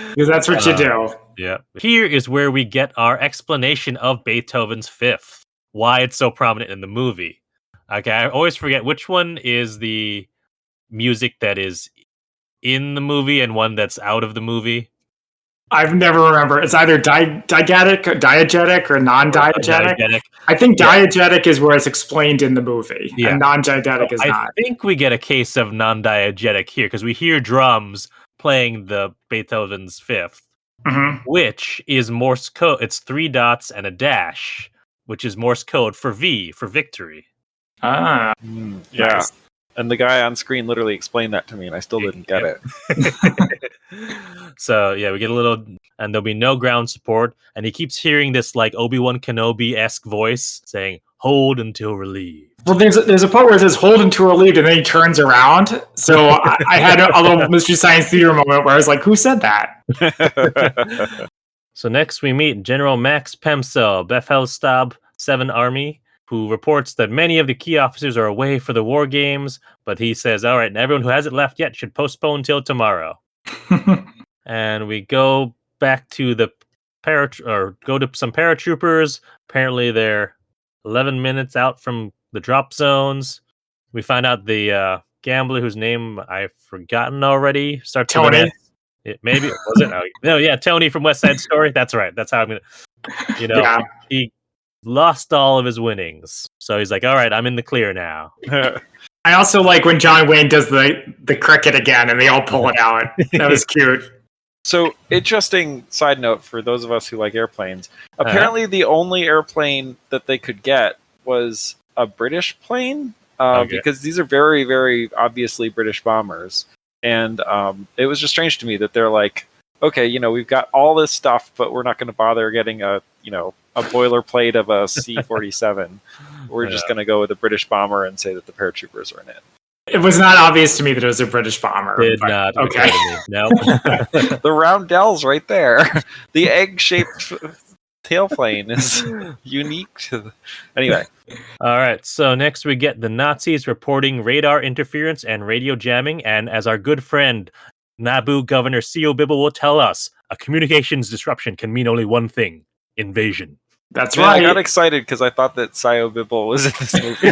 Because that's what you do. Yeah. Here is where we get our explanation of Beethoven's Fifth, why it's so prominent in the movie. Okay, I always forget which one is the music that is in the movie and one that's out of the movie. I've never remembered. It's either diegetic or non-diegetic. I think diegetic is where it's explained in the movie, and non-diegetic is not. I think we get a case of non-diegetic here because we hear drums playing the Beethoven's Fifth, which is Morse code. It's 3 dots and a dash, which is Morse code for V, for victory. Yeah. Nice. And the guy on screen literally explained that to me, and I still didn't get it. So, yeah, we get a little... And there'll be no ground support. And he keeps hearing this, like, Obi-Wan Kenobi-esque voice saying, hold until relieved. Well, there's a part where it says, hold until relieved, and then he turns around. So I had a little Mystery Science Theater moment where I was like, who said that? So next we meet General Max Pemsel, Befehlstab 7 Army, who reports that many of the key officers are away for the war games, but he says, all right, everyone who hasn't left yet should postpone till tomorrow. And we go back to the go to some paratroopers. Apparently they're 11 minutes out from the drop zones. We find out the gambler whose name I've forgotten already starts with an Tony. S. Maybe was it? Oh, no, yeah, Tony from West Side Story. That's right. That's how I'm gonna. He lost all of his winnings, so he's like, "All right, I'm in the clear now." I also like when John Wayne does the cricket again, and they all pull it out. That was cute. So, interesting side note for those of us who like airplanes. Apparently, the only airplane that they could get was a British plane, because these are very, very obviously British bombers. And it was just strange to me that they're like, okay, we've got all this stuff, but we're not going to bother getting a boilerplate of a C-47. We're just going to go with a British bomber and say that the paratroopers are in it. It was not obvious to me that it was a British bomber. Did not. Okay. No. The roundels right there. The egg-shaped tailplane is unique to Anyway. All right. So next we get the Nazis reporting radar interference and radio jamming. And as our good friend Naboo Governor Sio Bibble will tell us, a communications disruption can mean only one thing: invasion. That's right. I got excited because I thought that Sio Bibble was in this movie.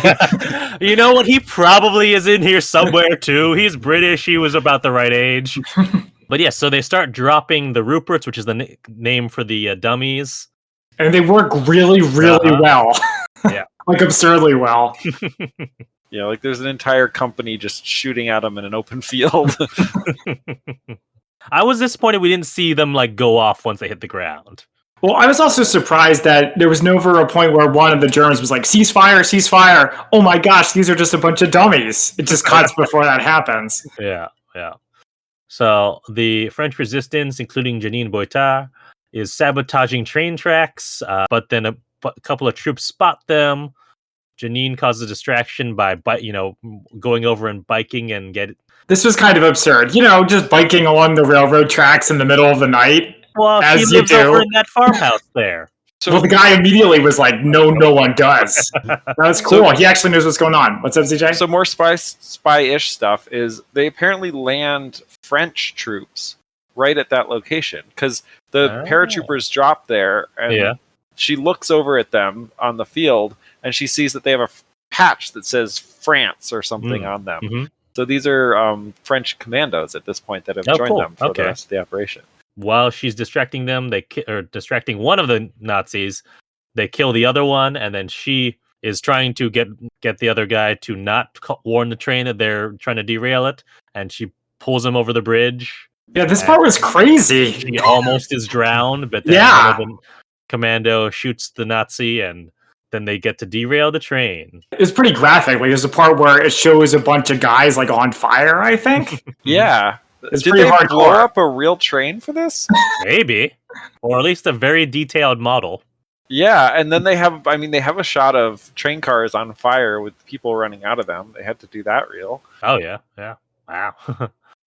You know what? He probably is in here somewhere too. He's British. He was about the right age. But yes, so they start dropping the Ruperts, which is the name for the dummies. And they work really, really well. Yeah. Like absurdly well. Yeah, like there's an entire company just shooting at them in an open field. I was disappointed we didn't see them go off once they hit the ground. Well, I was also surprised that there was never a point where one of the Germans was like, ceasefire, ceasefire. Oh my gosh, these are just a bunch of dummies. It just cuts before that happens. Yeah. So the French resistance, including Janine Boitard, is sabotaging train tracks, but then a couple of troops spot them. Janine causes a distraction by going over and biking and This was kind of absurd. Just biking along the railroad tracks in the middle of the night. Well, as she lives over in that farmhouse there. So the guy immediately was like, no one does. That's cool. He actually knows what's going on. What's up, CJ? So more spy-ish stuff is they apparently land French troops right at that location because the paratroopers drop there and she looks over at them on the field and she sees that they have a patch that says France or something on them. Mm-hmm. So these are French commandos at this point that have joined them for the rest of the operation. While she's distracting them, distracting one of the Nazis, they kill the other one, and then she is trying to get the other guy to not warn the train that they're trying to derail it, and she pulls him over the bridge. Yeah, this part was crazy. She almost is drowned, but then one of the commando shoots the Nazi, and then they get to derail the train. It's pretty graphic. There's a part where it shows a bunch of guys on fire, I think. Yeah. It's Did pretty they hardcore. blow up a real train for this? Maybe. Or at least a very detailed model. Yeah, and then they have a shot of train cars on fire with people running out of them. They had to do that real. Oh, yeah. Wow.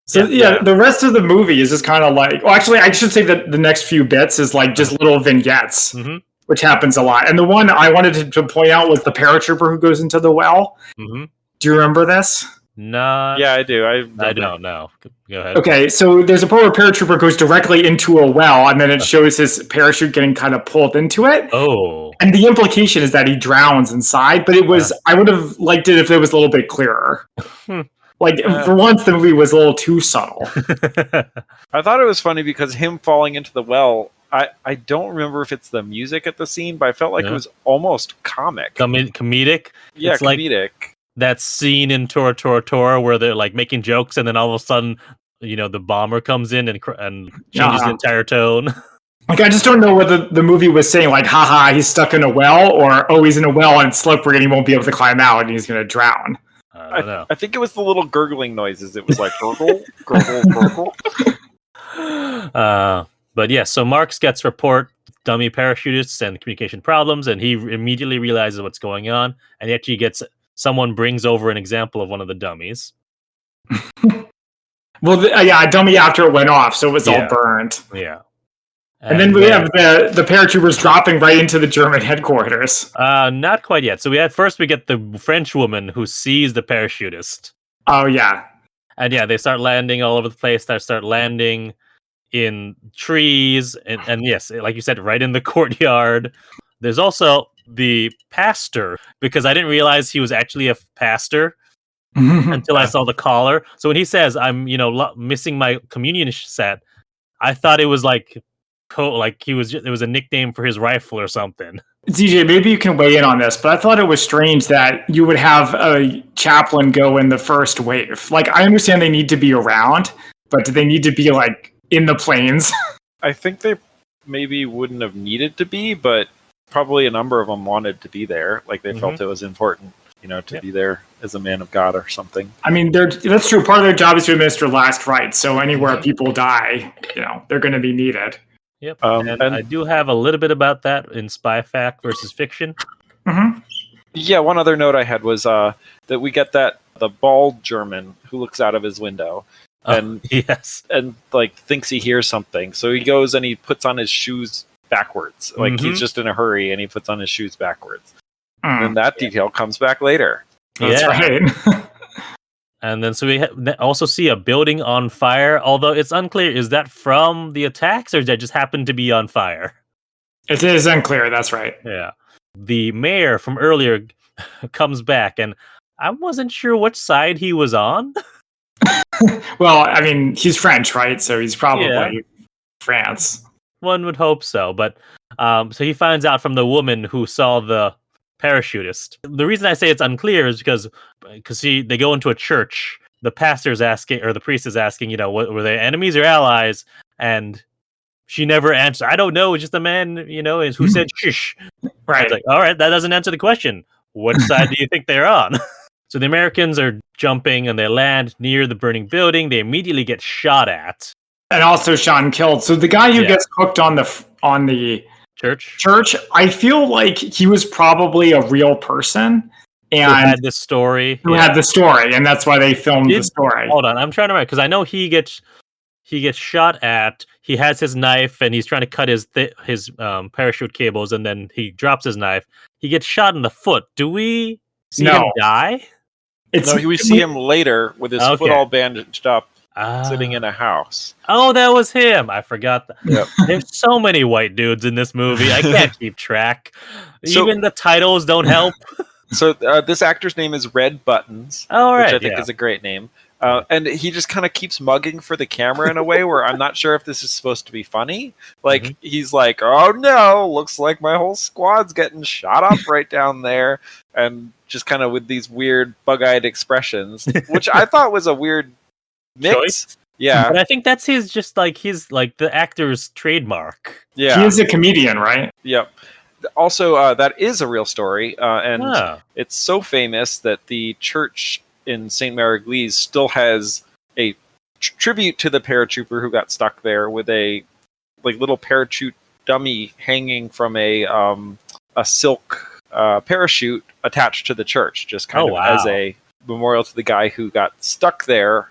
So, the rest of the movie is just kind of actually, I should say that the next few bits is just little vignettes, which happens a lot. And the one I wanted to point out was the paratrooper who goes into the well. Mm-hmm. Do you remember this? No. Yeah, I do. I don't know. Go ahead. Okay, so there's a part where a paratrooper goes directly into a well, and then it shows his parachute getting kind of pulled into it. Oh. And the implication is that he drowns inside, but it was I would have liked it if it was a little bit clearer. For once, the movie was a little too subtle. I thought it was funny because him falling into the well, I don't remember if it's the music at the scene, but I felt like it was almost comic. Comedic? Yeah, it's comedic. That scene in Tora, Tora, Tora where they're making jokes and then all of a sudden, the bomber comes in and changes the entire tone. I just don't know whether the movie was saying haha, he's stuck in a well, or he's in a well and it's slippery and he won't be able to climb out and he's going to drown. I don't know. I think it was the little gurgling noises. It was like gurgle, gurgle, gurgle. But yeah, so Marx gets report dummy parachutists and communication problems, and he immediately realizes what's going on, and he actually someone brings over an example of one of the dummies. Well, a dummy after it went off, so it was all burned. Yeah. And then we have the paratroopers dropping right into the German headquarters. Not quite yet. So we get the French woman who sees the parachutist. Oh, yeah. And yeah, they start landing all over the place. They start landing in trees. And yes, like you said, right in the courtyard. There's also the pastor, because I didn't realize he was actually a pastor until I saw the collar. So when he says, I'm, missing my communion set, I thought it was like it was a nickname for his rifle or something. DJ, maybe you can weigh in on this, but I thought it was strange that you would have a chaplain go in the first wave. Like, I understand they need to be around, but do they need to be, like, in the planes? I think they maybe wouldn't have needed to be, but probably a number of them wanted to be there. Like, they felt it was important, to be there as a man of God or something. I mean, that's true. Part of their job is to administer last rites, so anywhere people die, they're going to be needed. Yep, and I do have a little bit about that in spy fact versus fiction. Mm-hmm. Yeah, one other note I had was that we get the bald German who looks out of his window and like thinks he hears something. So he goes and he puts on his shoes backwards, like he's just in a hurry, and he puts on his shoes backwards. And that detail comes back later. That's right. And then so we also see a building on fire, although it's unclear, is that from the attacks or did that just happen to be on fire? It is unclear, that's right. Yeah. The mayor from earlier comes back, and I wasn't sure which side he was on. Well, I mean, he's French, right? So he's probably France. One would hope so, but so he finds out from the woman who saw the parachutist. The reason I say it's unclear is because they go into a church. The pastor's asking, or the priest is asking, were they enemies or allies? And she never answers. I don't know. It's just a man, who said shish. Right. It's like, all right, that doesn't answer the question. What side do you think they're on? So the Americans are jumping and they land near the burning building. They immediately get shot at. And also Sean killed. So the guy who gets hooked on the church, I feel like he was probably a real person and who had the story. Had the story, and that's why they filmed the story. Hold on, I'm trying to remember, because I know he gets shot at. He has his knife and he's trying to cut his parachute cables, and then he drops his knife. He gets shot in the foot. Do we see him die? We see him later with his foot all bandaged up. Sitting in a house. Oh, that was him. I forgot that. Yep. There's so many white dudes in this movie. I can't keep track. Even the titles don't help. So this actor's name is Red Buttons, which I think is a great name. And he just kind of keeps mugging for the camera in a way where I'm not sure if this is supposed to be funny. Like, he's like, oh no, looks like my whole squad's getting shot up right down there. And just kind of with these weird bug-eyed expressions, which I thought was a weird mix. Choice? Yeah. But I think that's his the actor's trademark. Yeah. He is a comedian, right? Yep. Also, that is a real story. And it's so famous that the church in St. Mary-Église still has a tribute to the paratrooper who got stuck there with a little parachute dummy hanging from a silk parachute attached to the church, just kind of as a memorial to the guy who got stuck there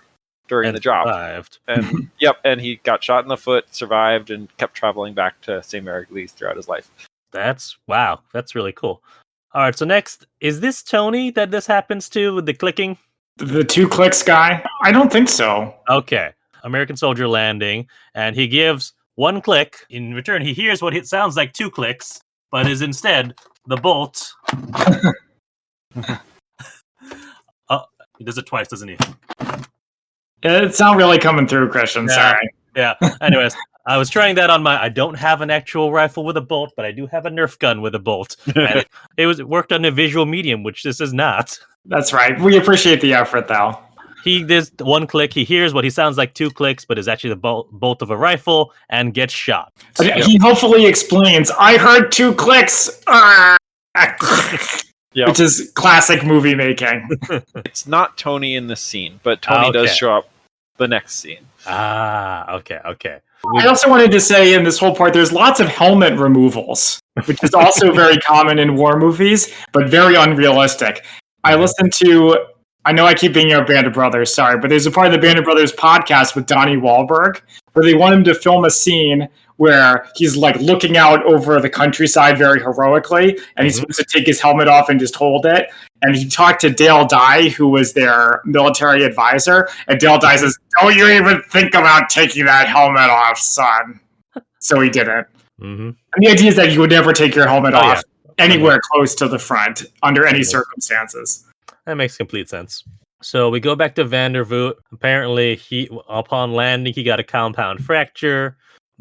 during the job. Survived. And and he got shot in the foot, survived, and kept traveling back to St. Mary-Église throughout his life. That's really cool. All right, so next, is this Tony that this happens to with the clicking? The 2 clicks guy? I don't think so. Okay. American soldier landing, and he gives 1 click. In return, he hears what it sounds like 2 clicks, but is instead the bolt. He does it twice, doesn't he? It's not really coming through, Christian. Sorry. Yeah. Anyways, I was trying that on I don't have an actual rifle with a bolt, but I do have a Nerf gun with a bolt. And it worked on a visual medium, which this is not. That's right. We appreciate the effort, though. He does 1 click. He hears what he sounds like 2 clicks, but is actually the bolt of a rifle and gets shot. He hopefully explains, I heard 2 clicks. Which is classic movie making. It's not Tony in this scene, but Tony does show up the next scene. Okay. I also wanted to say in this whole part, there's lots of helmet removals, which is also very common in war movies, but very unrealistic. I know I keep being a Band of Brothers, sorry, but there's a part of the Band of Brothers podcast with Donnie Wahlberg where they want him to film a scene where he's like looking out over the countryside very heroically, and he's supposed to take his helmet off and just hold it. And he talked to Dale Dye, who was their military advisor, and Dale Dye says, "Don't you even think about taking that helmet off, son." So he didn't. And the idea is that you would never take your helmet off anywhere close to the front under any circumstances. That makes complete sense. So we go back to Vandervoot. Apparently, upon landing, he got a compound fracture.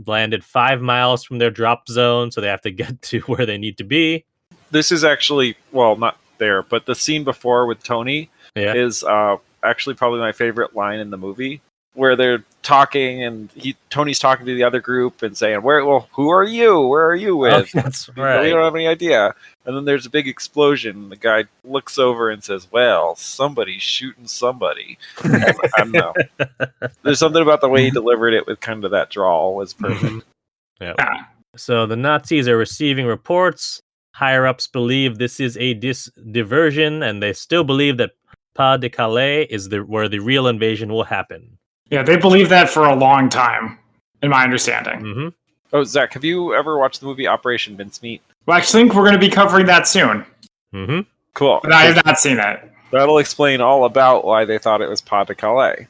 Landed 5 miles from their drop zone, so they have to get to where they need to be. This is actually, well, not there, but the scene before with Tony is actually probably my favorite line in the movie, where they're talking and Tony's talking to the other group and saying, who are you? Where are you with? Oh, that's right. We don't have any idea. And then there's a big explosion. The guy looks over and says, well, somebody's shooting somebody. I don't know. There's something about the way he delivered it with kind of that drawl was perfect. Yeah. So the Nazis are receiving reports. Higher-ups believe this is a diversion, and they still believe that Pas de Calais is where the real invasion will happen. Yeah, they believe that for a long time, in my understanding. Oh, Zach, have you ever watched the movie Operation Mincemeat? Well, I think we're going to be covering that soon. Cool. But I have not seen it. That'll explain all about why they thought it was Pas de Calais.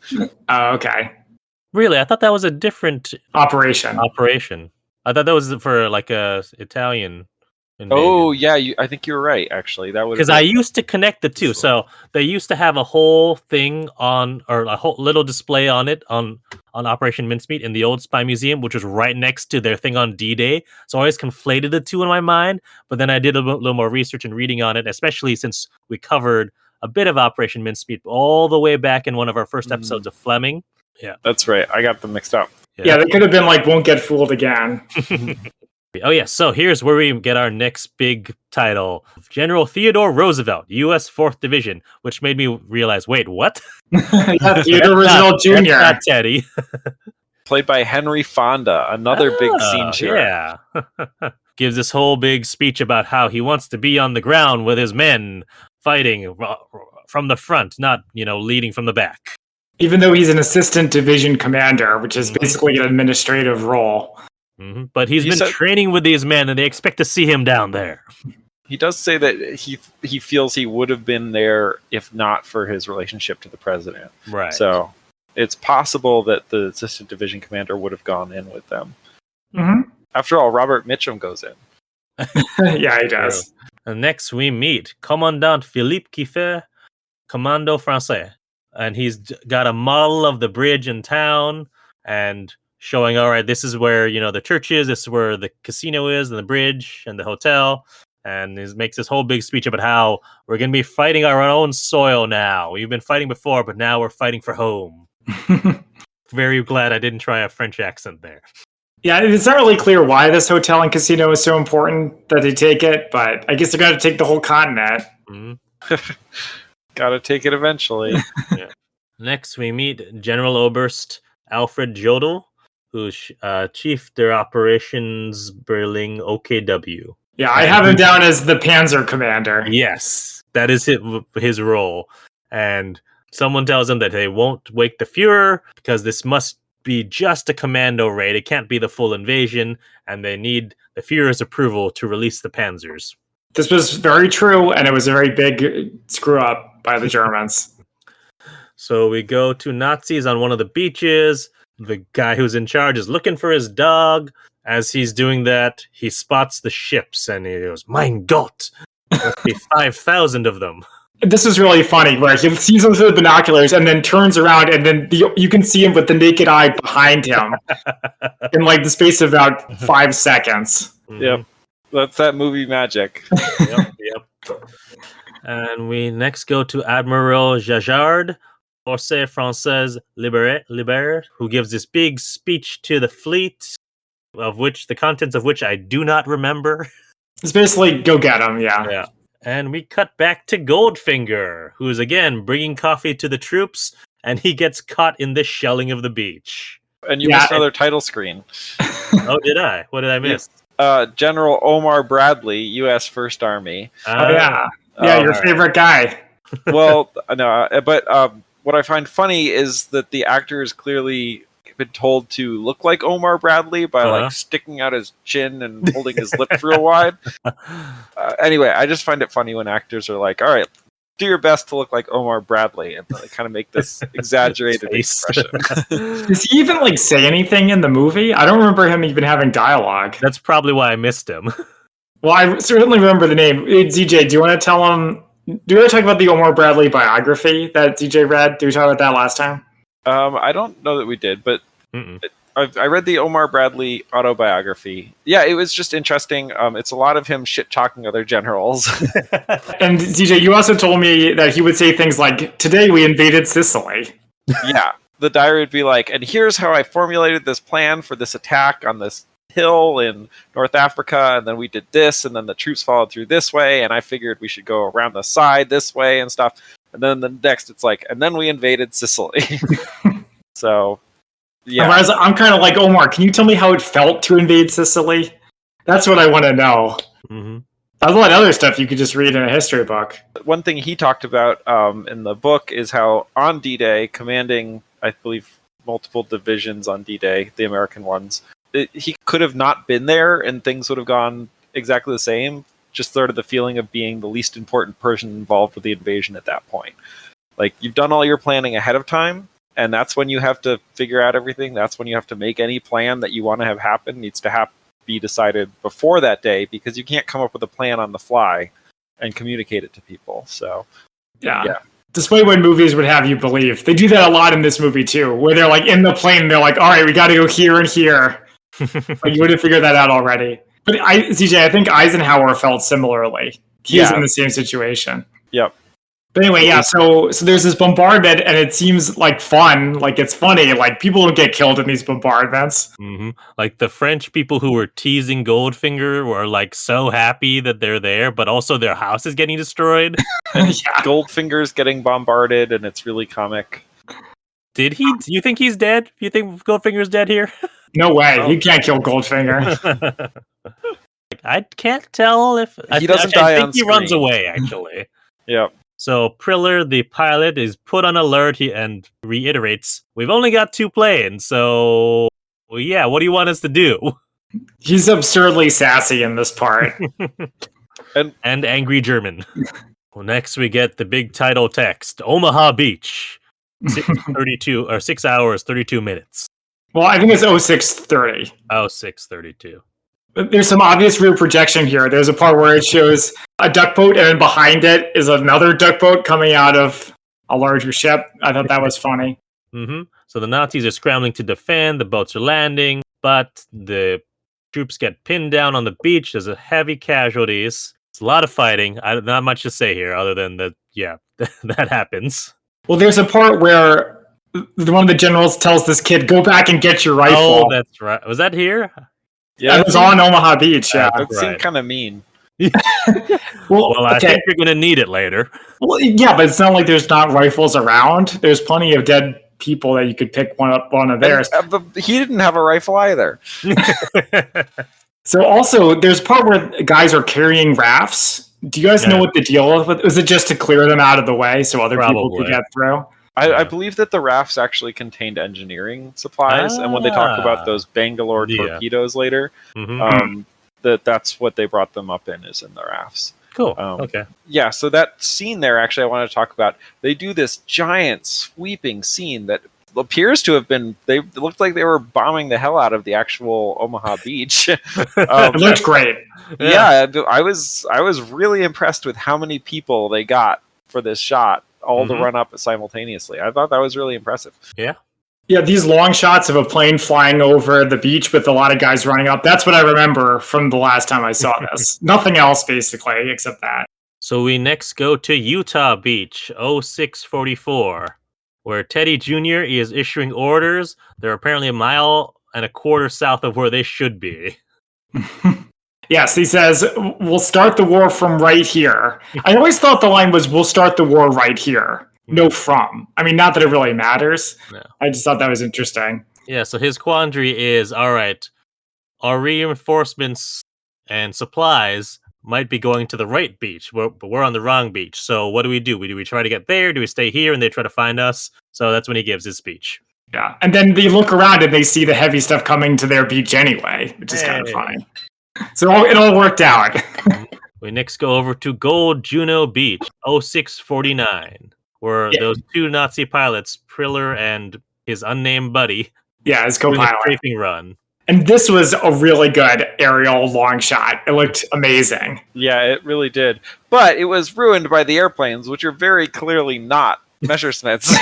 Oh, okay. Really? I thought that was a different operation. I thought that was for like a Italian invasion. Oh, yeah, I think you're right, actually. That was because I used to connect the two. So they used to have a whole thing on, or a whole little display on it on Operation Mincemeat in the old Spy Museum, which was right next to their thing on D-Day. So I always conflated the two in my mind. But then I did a little more research and reading on it, especially since we covered a bit of Operation Mincemeat all the way back in one of our first episodes of Fleming. Yeah, that's right. I got them mixed up. Yeah, they could have been like, won't get fooled again. Oh, yeah. So here's where we get our next big title. General Theodore Roosevelt, U.S. 4th Division, which made me realize, wait, what? Yeah, Theodore Roosevelt Jr. Not Teddy. Played by Henry Fonda, another big scene cheer. Yeah. Gives this whole big speech about how he wants to be on the ground with his men fighting from the front, not, leading from the back. Even though he's an assistant division commander, which is basically an administrative role. But he's been training with these men, and they expect to see him down there. He does say that he feels he would have been there if not for his relationship to the president. Right. So it's possible that the assistant division commander would have gone in with them. After all, Robert Mitchum goes in. Yeah, he does. And next we meet Commandant Philippe Kieffer, Commando Français. And he's got a model of the bridge in town and showing, all right, this is where, the church is, this is where the casino is, and the bridge, and the hotel. And he makes this whole big speech about how we're going to be fighting our own soil now. We've been fighting before, but now we're fighting for home. Very glad I didn't try a French accent there. Yeah, it's not really clear why this hotel and casino is so important that they take it, but I guess they're going to take the whole continent. Gotta take it eventually. Yeah. Next, we meet General Oberst Alfred Jodl, who's Chief der Operations Berlin OKW. Yeah, I have him down as the Panzer Commander. Yes, that is his role. And someone tells him that they won't wake the Fuhrer because this must be just a commando raid. It can't be the full invasion, and they need the Fuhrer's approval to release the Panzers. This was very true, and it was a very big screw-up by the Germans. So we go to Nazis on one of the beaches. The guy who's in charge is looking for his dog. As he's doing that, he spots the ships, and he goes, "Mein Gott! There must be 5,000 of them." This is really funny, where he sees them through the binoculars and then turns around, and then you can see him with the naked eye behind him in like the space of about 5 seconds. Yep. That's that movie magic. Yep. And we next go to Admiral Jajard, Forces Françaises Libérées, who gives this big speech to the fleet, of which the contents of which I do not remember. It's basically go get him, yeah. And we cut back to Goldfinger, who is again bringing coffee to the troops, and he gets caught in the shelling of the beach. And you missed another title screen. Oh, did I? What did I miss? General Omar Bradley, U.S. First Army. Oh, yeah. Yeah, your favorite guy. Well, no, but what I find funny is that the actor is clearly been told to look like Omar Bradley by like sticking out his chin and holding his lips real wide. Anyway, I just find it funny when actors are like, all right, do your best to look like Omar Bradley, and they kind of make this exaggerated expression. Does he even like say anything in the movie? I don't remember him even having dialogue. That's probably why I missed him. Well, I certainly remember the name. DJ, do you want to tell him? Do you want to talk about the Omar Bradley biography that DJ read? Did we talk about that last time? I don't know that we did, but I read the Omar Bradley autobiography. Yeah, it was just interesting. It's a lot of him shit-talking other generals. And DJ, you also told me that he would say things like, "Today we invaded Sicily." Yeah, the diary would be like, and here's how I formulated this plan for this attack on this hill in North Africa, and then we did this, and then the troops followed through this way, and I figured we should go around the side this way and stuff. And then the next, it's like, and then we invaded Sicily. So... yeah, I'm kind of like, Omar, can you tell me how it felt to invade Sicily? That's what I want to know. Mm-hmm. There's a lot of other stuff you could just read in a history book. One thing he talked about in the book is how on D-Day, commanding, I believe, multiple divisions on D-Day, the American ones, he could have not been there and things would have gone exactly the same. Just sort of the feeling of being the least important person involved with the invasion at that point. Like, you've done all your planning ahead of time, and that's when you have to figure out everything. That's when you have to make any plan that you want to have happen. Needs to be decided before that day, because you can't come up with a plan on the fly and communicate it to people. So, yeah. Despite what movies would have you believe, they do that a lot in this movie too, where they're like in the plane, they're like, all right, we got to go here and here. Like, you would have figured that out already. But CJ, I think Eisenhower felt similarly. He's in the same situation. Yep. But anyway, yeah, so there's this bombardment, and it seems like fun, like it's funny, like people don't get killed in these bombardments. Mm-hmm. Like the French people who were teasing Goldfinger were like so happy that they're there, but also their house is getting destroyed. Goldfinger's getting bombarded, and it's really comic. Do you think he's dead? Do you think Goldfinger's dead here? No way, he can't kill Goldfinger. I can't tell if... He doesn't die on screen. I think he runs away, actually. Yep. So Priller, the pilot, is put on alert and reiterates, we've only got 2 planes, so what do you want us to do? He's absurdly sassy in this part. and angry German. Well, next we get the big title text, Omaha Beach, 6 hours, 32 minutes. Well, I think it's 0630. 0632. There's some obvious rear projection here. There's a part where it shows a duck boat, and then behind it is another duck boat coming out of a larger ship. I thought that was funny. Mm-hmm. So the Nazis are scrambling to defend. The boats are landing, but the troops get pinned down on the beach. There's heavy casualties. It's a lot of fighting. Not much to say here, other than that. Yeah, that happens. Well, there's a part where one of the generals tells this kid, "Go back and get your rifle." Oh, that's right. Was that here? Yeah, it was on Omaha Beach. Yeah, that seemed kind of mean. Well, I think you're going to need it later. Well, yeah, but it's not like there's not rifles around. There's plenty of dead people that you could pick one of theirs. He didn't have a rifle either. So also, there's a part where guys are carrying rafts. Do you guys know what the deal is? Was it just to clear them out of the way so other people could get through? I believe that the rafts actually contained engineering supplies, and when they talk about those Bangalore torpedoes later, that's what they brought them up in, is in the rafts. Cool. Okay. Yeah, so that scene there, actually, I want to talk about. They do this giant sweeping scene that appears to have been. It looked like they were bombing the hell out of the actual Omaha Beach. It looked great. Yeah, I was really impressed with how many people they got for this shot. All to run up simultaneously. I thought that was really impressive. Yeah. Yeah, these long shots of a plane flying over the beach with a lot of guys running up. That's what I remember from the last time I saw this. Nothing else, basically, except that. So we next go to Utah Beach, 0644, where Teddy Jr. is issuing orders. They're apparently 1.25 miles south of where they should be. Yes, he says, we'll start the war from right here. I always thought the line was, we'll start the war right here. No from. I mean, not that it really matters. No. I just thought that was interesting. Yeah, so his quandary is, all right, our reinforcements and supplies might be going to the right beach, but we're on the wrong beach. So what do? Do we try to get there? Do we stay here and they try to find us? So that's when he gives his speech. Yeah, and then they look around and they see the heavy stuff coming to their beach anyway, which is kind of funny. So it all worked out. We next go over to Gold Juno Beach, 0649, where those two Nazi pilots, Priller and his unnamed buddy, his doing a co-pilot, strafing run. And this was a really good aerial long shot. It looked amazing. Yeah, it really did. But it was ruined by the airplanes, which are very clearly not Messerschmitts.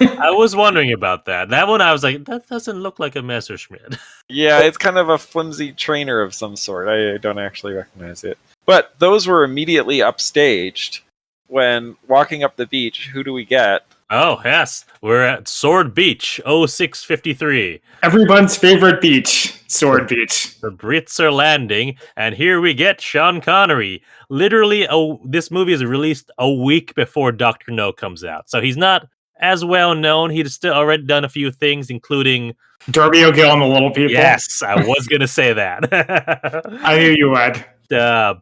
I was wondering about that. That one, I was like, that doesn't look like a Messerschmitt. Yeah, it's kind of a flimsy trainer of some sort. I don't actually recognize it. But those were immediately upstaged. When walking up the beach, who do we get? Oh, yes. We're at Sword Beach, 0653. Everyone's favorite beach, Sword Beach. The Brits are landing, and here we get Sean Connery. Literally, this movie is released a week before Dr. No comes out. So he's not as well known. He's still already done a few things, including Derby O'Gill and the Little People. Yes, I was going to say that. I knew you would.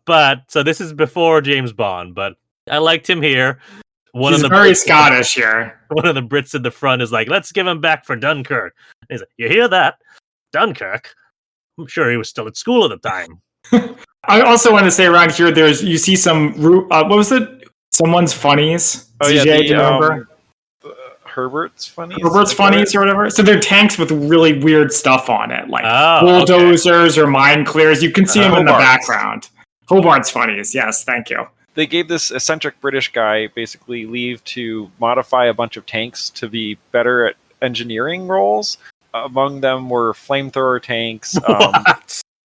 But, so this is before James Bond, but I liked him here. He's very Scottish here. One of the Brits in the front is like, let's give him back for Dunkirk. He's like, you hear that? Dunkirk? I'm sure he was still at school at the time. I also want to say around here, you see some, what was it? Someone's funnies. Oh, CJ, yeah, do you remember? Herbert's funnies? Herbert's funnies or whatever. So they're tanks with really weird stuff on it, like bulldozers or mine clears. You can see them in the background. Hobart's funnies. Yes, thank you. They gave this eccentric British guy basically leave to modify a bunch of tanks to be better at engineering roles. Among them were flamethrower tanks.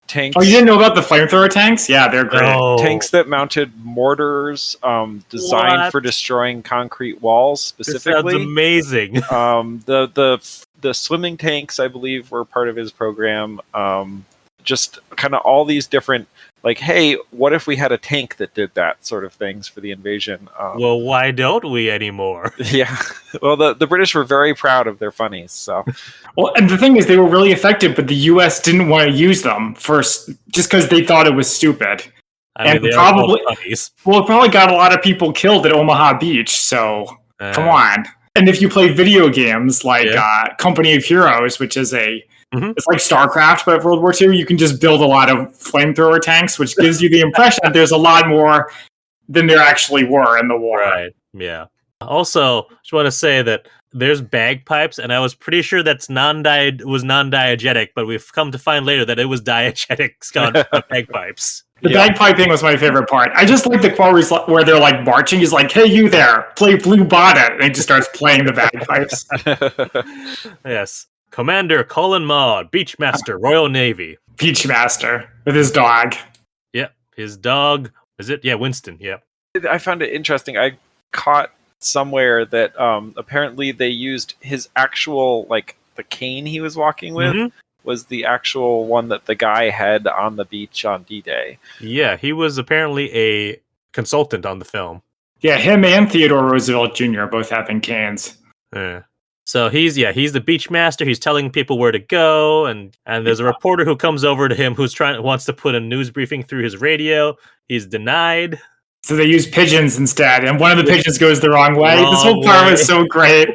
Tanks. Oh, you didn't know about the flamethrower tanks? Yeah, they're great. Oh. Tanks that mounted mortars designed for destroying concrete walls specifically. This sounds amazing. The swimming tanks, I believe, were part of his program. Just kind of all these different, like, hey, what if we had a tank that did that sort of things for the invasion? Well, why don't we anymore? Yeah. Well, the British were very proud of their funnies. So, well, and the thing is, they were really effective, but the U.S. didn't want to use them first, just because they thought it was stupid. I mean, it probably got a lot of people killed at Omaha Beach. So come on. And if you play video games like Company of Heroes, which is it's like StarCraft, but World War II, you can just build a lot of flamethrower tanks, which gives you the impression that there's a lot more than there actually were in the war. Right. Yeah. Also, just want to say that there's bagpipes, and I was pretty sure that's non-diegetic, but we've come to find later that it was diegetic bagpipes. The bagpipe thing was my favorite part. I just like the quote where they're like marching. He's like, "Hey, you there, play Blue Bonnet," and he just starts playing the bagpipes. Yes. Commander Colin Maud, Beachmaster, Royal Navy. Beachmaster with his dog. Yep, his dog. Is it? Yeah, Winston. Yep. I found it interesting. I caught somewhere that apparently they used his actual, like, the cane he was walking with was the actual one that the guy had on the beach on D-Day. Yeah, he was apparently a consultant on the film. Yeah, him and Theodore Roosevelt Jr. both having canes. Yeah. So he's the Beachmaster. He's telling people where to go, and there's a reporter who comes over to him wants to put a news briefing through his radio. He's denied. So they use pigeons instead, and one of the pigeons goes the wrong way. This whole part was so great.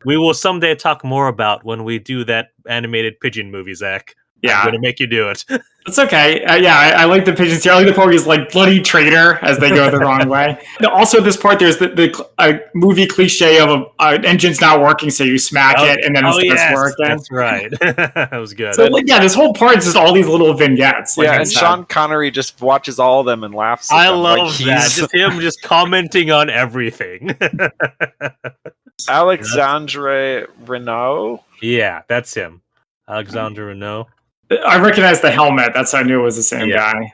We will someday talk more about when we do that animated pigeon movie, Zach. Yeah. I'm going to make you do it. It's okay. I like the pigeons here. I like the part he's like, bloody traitor, as they go the wrong way. Also, this part, there's the movie cliche of an engine's not working, so you smack it, and then it starts working. That's right. That was good. So, this whole part is just all these little vignettes. And Sean Connery just watches all of them and laughs at I them. love that. Just him just commenting on everything. Alexandre Renault? Yeah, that's him. Alexandre Renault. I recognize the helmet. That's how I knew it was the same guy.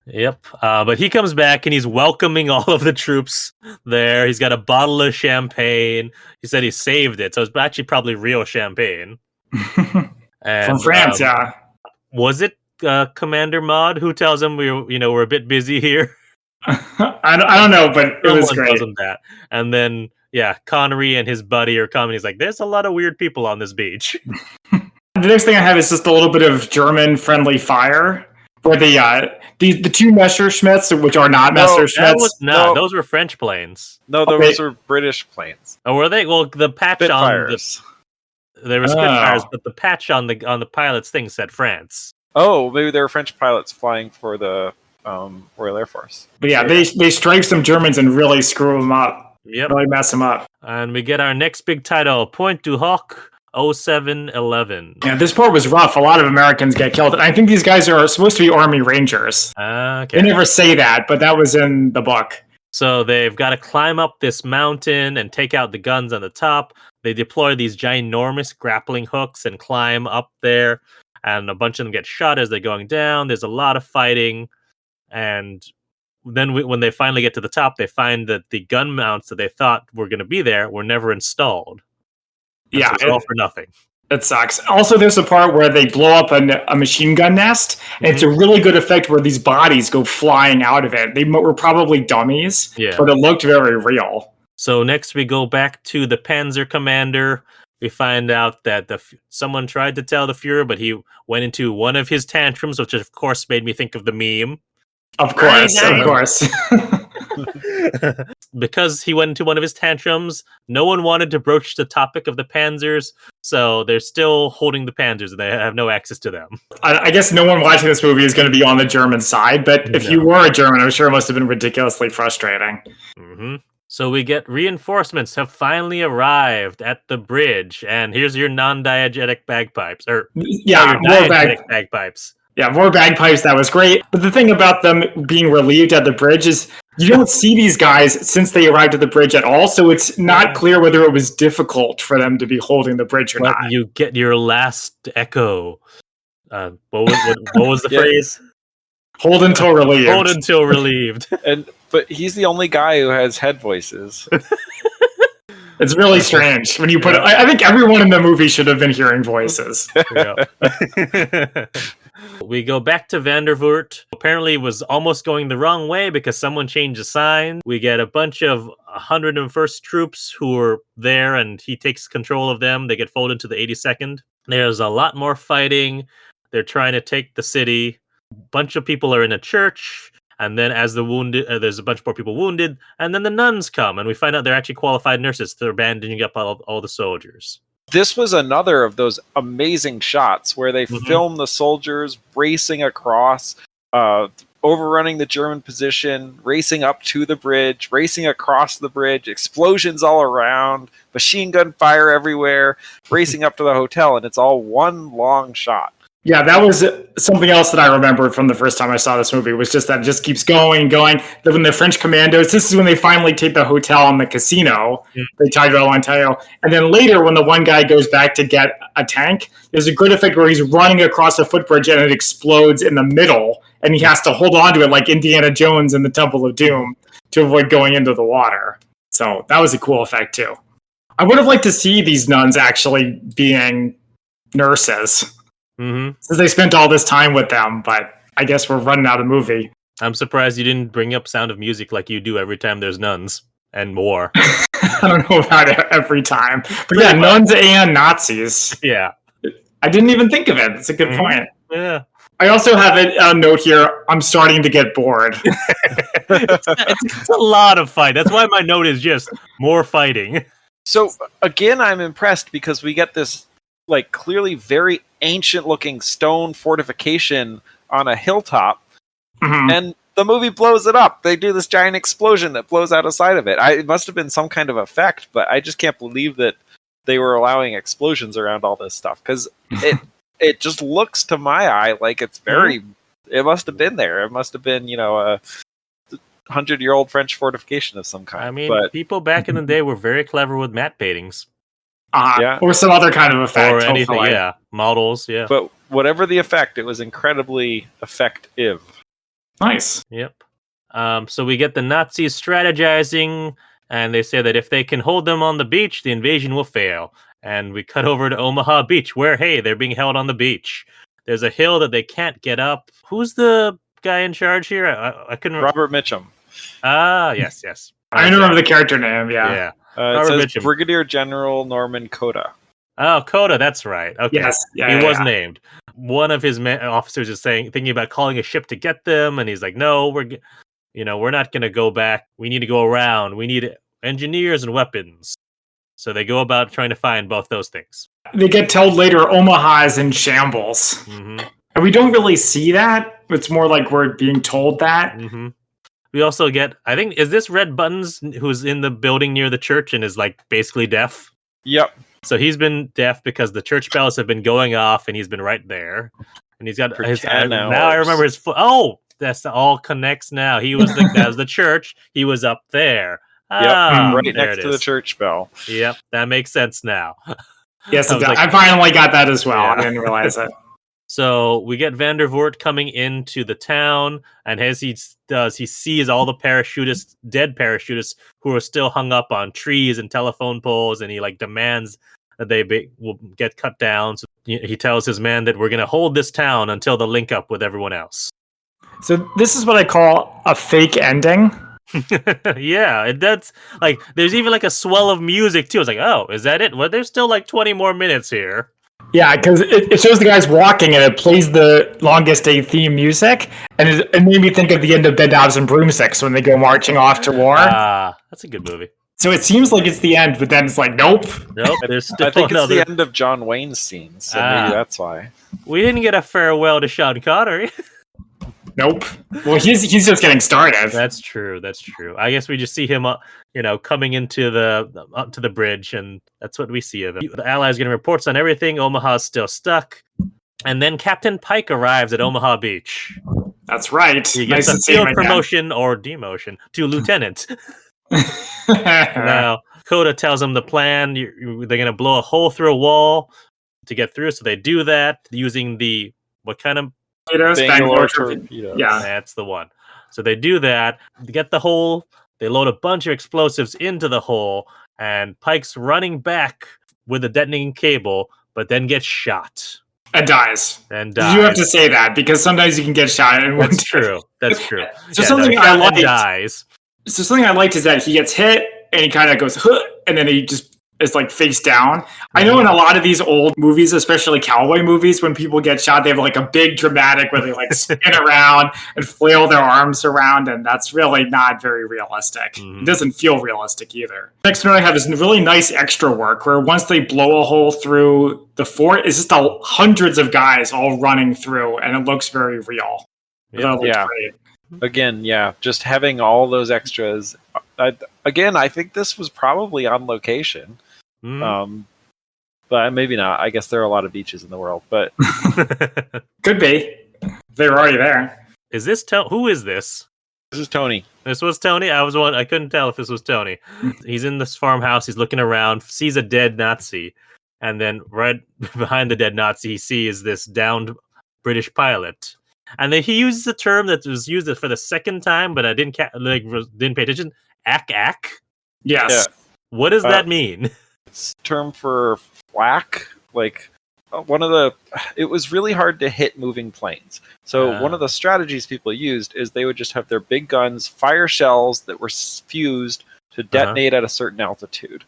Yep. But he comes back and he's welcoming all of the troops there. He's got a bottle of champagne. He said he saved it, so it's actually probably real champagne. From France, yeah. Was it Commander Maud who tells him we're a bit busy here? I don't know, but it was great. Tells him that. And then Connery and his buddy are coming. He's like, "There's a lot of weird people on this beach." The next thing I have is just a little bit of German friendly fire, where the two Messerschmitts, which are not Messerschmitts. Those were French planes. No, those were British planes. Oh, were they? Well, the patch Spitfires. They were Spitfires, but the patch on the pilot's thing said France. Oh, maybe they were French pilots flying for the Royal Air Force. But yeah, they strike some Germans and really screw them up. Yep. Really mess them up. And we get our next big title, Point du Hoc 0711. Yeah, this part was rough. A lot of Americans get killed. And I think these guys are supposed to be Army Rangers. Okay. They never say that, but that was in the book. So they've got to climb up this mountain and take out the guns on the top. They deploy these ginormous grappling hooks and climb up there. And a bunch of them get shot as they're going down. There's a lot of fighting. And then when they finally get to the top, they find that the gun mounts that they thought were going to be there were never installed. And Yeah. so it's all for nothing. It sucks. Also, there's a part where they blow up a machine gun nest, and it's a really good effect where these bodies go flying out of it. They were probably dummies, but it looked very real. So next we go back to the Panzer commander. We find out that someone tried to tell the Fuhrer, but he went into one of his tantrums, which of course made me think of the meme. Of course, of course. Because he went into one of his tantrums, no one wanted to broach the topic of the Panzers, so they're still holding the Panzers, and they have no access to them. I guess no one watching this movie is going to be on the German side, but if you were a German, I'm sure it must have been ridiculously frustrating. Mm-hmm. So we get reinforcements have finally arrived at the bridge, and here's your non-diegetic bagpipes. More bagpipes. Yeah, more bagpipes. That was great. But the thing about them being relieved at the bridge is you don't see these guys since they arrived at the bridge at all, so it's not clear whether it was difficult for them to be holding the bridge or not. You get your last echo. What was the phrase? Hold until relieved. Hold until relieved. But he's the only guy who has head voices. It's really strange when you put it. I think everyone in the movie should have been hearing voices. We go back to Vandervoort. Apparently it was almost going the wrong way because someone changed the sign. We get a bunch of 101st troops who are there, and he takes control of them. They get folded into the 82nd. There's a lot more fighting. They're trying to take the city. A bunch of people are in a church. And then as the wounded, there's a bunch more people wounded. And then the nuns come, and we find out they're actually qualified nurses. They're bandaging up all the soldiers. This was another of those amazing shots where they film the soldiers racing across, overrunning the German position, racing up to the bridge, racing across the bridge, explosions all around, machine gun fire everywhere, racing up to the hotel, and it's all one long shot. Yeah, that was something else that I remembered from the first time I saw this movie, was just that it just keeps going. When the French commandos, this is when they finally take the hotel and the casino. They tied it all on tail. And then later, when the one guy goes back to get a tank, there's a good effect where he's running across a footbridge and it explodes in the middle, and he has to hold on to it like Indiana Jones in the Temple of Doom to avoid going into the water. So that was a cool effect, too. I would have liked to see these nuns actually being nurses. Since they spent all this time with them, but I guess we're running out of movie. I'm surprised you didn't bring up Sound of Music like you do every time there's nuns and war. I don't know about it every time. But yeah, nuns and Nazis. Yeah. I didn't even think of it. It's a good point. Yeah. I also have a note here. I'm starting to get bored. It's a lot of fight. That's why my note is just more fighting. So, again, I'm impressed because we get this clearly very ancient-looking stone fortification on a hilltop, and the movie blows it up. They do this giant explosion that blows out a side of it. It must have been some kind of effect, but I just can't believe that they were allowing explosions around all this stuff, because it just looks to my eye like it's very... It must have been there. It must have been, a 100-year-old French fortification of some kind. I mean, people back in the day were very clever with matte paintings. Or some other kind of effect. Or anything, models, But whatever the effect, it was incredibly effective. Nice. Yep. So we get the Nazis strategizing, and they say that if they can hold them on the beach, the invasion will fail. And we cut over to Omaha Beach, where, hey, they're being held on the beach. There's a hill that they can't get up. Who's the guy in charge here? I couldn't remember. Robert Mitchum. Yes. I don't remember the character name, yeah. It says Mitchum. Brigadier General Norman Tora. Oh, Tora, that's right. Okay. Yes. He was named. One of his officers is thinking about calling a ship to get them, and he's like, no, we're not going to go back. We need to go around. We need engineers and weapons. So they go about trying to find both those things. They get told later Omaha is in shambles. Mm-hmm. And we don't really see that. It's more like we're being told that. Mm-hmm. We also get, I think, is this Red Buttons who's in the building near the church and is like basically deaf? Yep. So he's been deaf because the church bells have been going off and he's been right there. And he's got his, now I remember his foot. Oh, that's all connects now. He was that was the church. He was up there. Yep, right there next to the church bell. Yep, that makes sense now. Yes, I finally got that as well. Yeah. I didn't realize it. So we get Vandervoort coming into the town, and as he does, he sees all the dead parachutists who are still hung up on trees and telephone poles, and he like demands that they will get cut down. So he tells his man that we're going to hold this town until the link up with everyone else. So this is what I call a fake ending. Yeah, that's like there's even like a swell of music too. It's like, oh, is that it? Well, there's still like 20 more minutes here. Yeah, because it shows the guys walking and it plays the Longest Day theme music, and it made me think of the end of Bed Knobs and Broomsticks when they go marching off to war. That's a good movie. So it seems like it's the end, but then it's like, nope. There's still I think it's the end of John Wayne's scene, so maybe that's why. We didn't get a farewell to Sean Connery. Nope. Well, he's just getting started. That's true. I guess we just see him, coming into to the bridge, and that's what we see of him. The Allies getting reports on everything. Omaha's still stuck, and then Captain Pike arrives at Omaha Beach. That's right. He gets a field promotion or demotion to lieutenant. Now, Coda tells him the plan. They're going to blow a hole through a wall to get through. So they do that using the what kind of Bangalore torpedo. Yeah, that's the one. So they do that. They get the hole. They load a bunch of explosives into the hole, and Pike's running back with a detonating cable, but then gets shot and dies. You have to say that because sometimes you can get shot. That's true. So something I liked. Dies. So something I liked is that he gets hit and he kind of goes, huh, and then he just is like face down. I know in a lot of these old movies, especially cowboy movies, when people get shot, they have like a big dramatic where they like spin around and flail their arms around, and that's really not very realistic. Mm-hmm. It doesn't feel realistic either. Next one I have is really nice extra work where once they blow a hole through the fort, it's just hundreds of guys all running through, and it looks very real. Yeah. Great. Again, just having all those extras. I think this was probably on location. But maybe not. I guess there are a lot of beaches in the world, but could be. They were already there. Is this who is this? This is Tony. This was Tony. I couldn't tell if this was Tony. He's in this farmhouse. He's looking around, sees a dead Nazi, and then right behind the dead Nazi, he sees this downed British pilot. And then he uses a term that was used for the second time, but I didn't pay attention. Ack. Yes. Yeah. What does that mean? It's a term for flak. Like it was really hard to hit moving planes. So one of the strategies people used is they would just have their big guns fire shells that were fused to detonate at a certain altitude.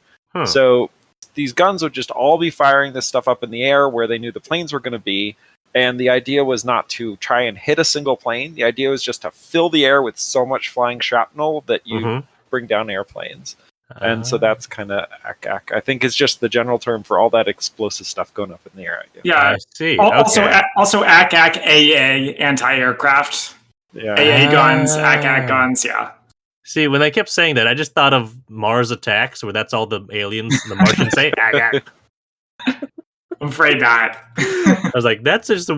So these guns would just all be firing this stuff up in the air where they knew the planes were going to be. And the idea was not to try and hit a single plane. The idea was just to fill the air with so much flying shrapnel that you bring down airplanes. And so that's kind of ack. I think it's just the general term for all that explosive stuff going up in the air. Yeah, I see. Also ack, AA, anti-aircraft. Yeah. AA guns, ack guns, yeah. See, when they kept saying that, I just thought of Mars Attacks, where that's all the aliens, the Martians say, ack. I'm afraid not. I was like, that's just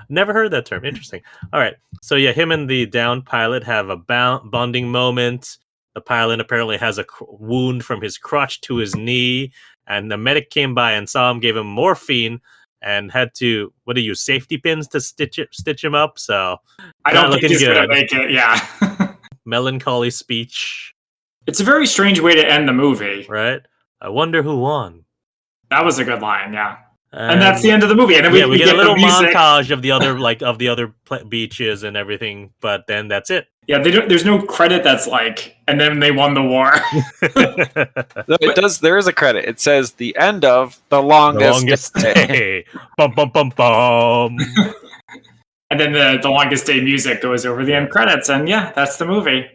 never heard that term. Interesting. All right. So him and the downed pilot have a bonding moment. The pilot apparently has a wound from his crotch to his knee, and the medic came by and saw him, gave him morphine, and had to use safety pins to stitch him up. So I don't think he's gonna make it. Yeah. Melancholy speech. It's a very strange way to end the movie, right? I wonder who won. That was a good line. Yeah. And that's the end of the movie. And then we get a little montage of the other beaches and everything, but then that's it. Yeah, there's no credit that's like, and then they won the war. It does. There is a credit. It says the end of the longest day. Bum bum bum bum. And then the longest day music goes over the end credits, and that's the movie.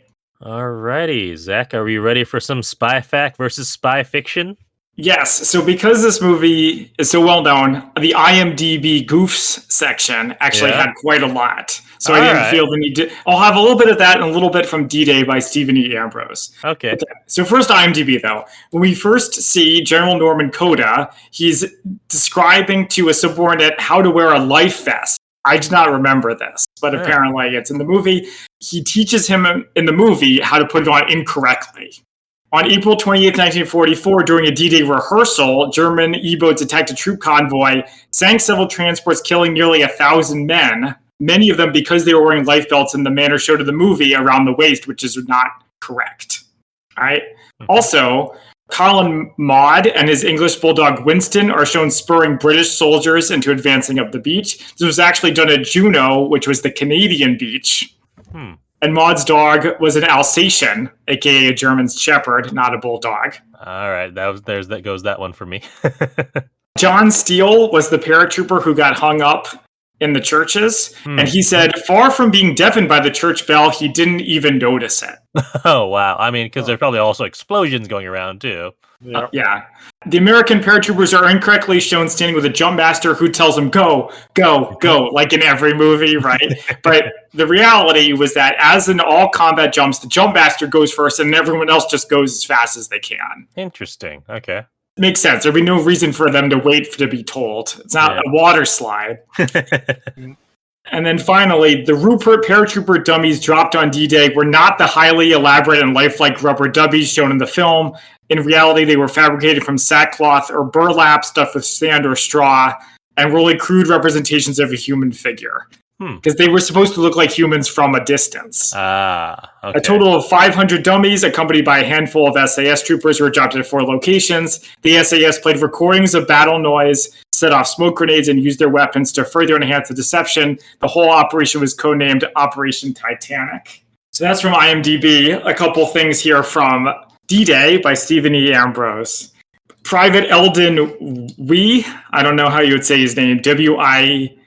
Alrighty, Zach, are we ready for some spy fact versus spy fiction? Yes. So because this movie is so well known, the IMDb goofs section actually Yeah. had quite a lot. So All I didn't right. feel the need to. I'll have a little bit of that and a little bit from D-Day by Stephen E. Ambrose. Okay. So first IMDb though. When we first see General Norman Coda, he's describing to a subordinate how to wear a life vest. I did not remember this, but apparently it's in the movie. He teaches him in the movie how to put it on incorrectly. On April 28, 1944, during a D-Day rehearsal, German U-boats attacked a troop convoy, sank several transports, killing nearly 1,000 men, many of them because they were wearing life belts in the manner shown in the movie around the waist, which is not correct. All right. Also, Colin Maud and his English bulldog Winston are shown spurring British soldiers into advancing up the beach. This was actually done at Juno, which was the Canadian beach. And Maud's dog was an Alsatian, aka a German Shepherd, not a bulldog. All right, that goes that one for me. John Steele was the paratrooper who got hung up in the churches, and he said, far from being deafened by the church bell, he didn't even notice it. Oh wow! I mean, because there's probably also explosions going around too. Yeah. The American paratroopers are incorrectly shown standing with a jump master who tells them, go, go, go, like in every movie, right? But the reality was that as in all combat jumps, the jump master goes first and everyone else just goes as fast as they can. Interesting. Okay. Makes sense. There'd be no reason for them to wait to be told. It's not a water slide. And then finally, the Rupert paratrooper dummies dropped on D-Day were not the highly elaborate and lifelike rubber dummies shown in the film. In reality, they were fabricated from sackcloth or burlap stuffed with sand or straw and were really crude representations of a human figure. Because they were supposed to look like humans from a distance. Okay. A total of 500 dummies, accompanied by a handful of SAS troopers, were dropped at 4 locations. The SAS played recordings of battle noise, set off smoke grenades, and used their weapons to further enhance the deception. The whole operation was codenamed Operation Titanic. So that's from IMDb. A couple things here from D-Day by Stephen E. Ambrose. Private Eldon Wee, I don't know how you would say his name, W-I-E-H-E,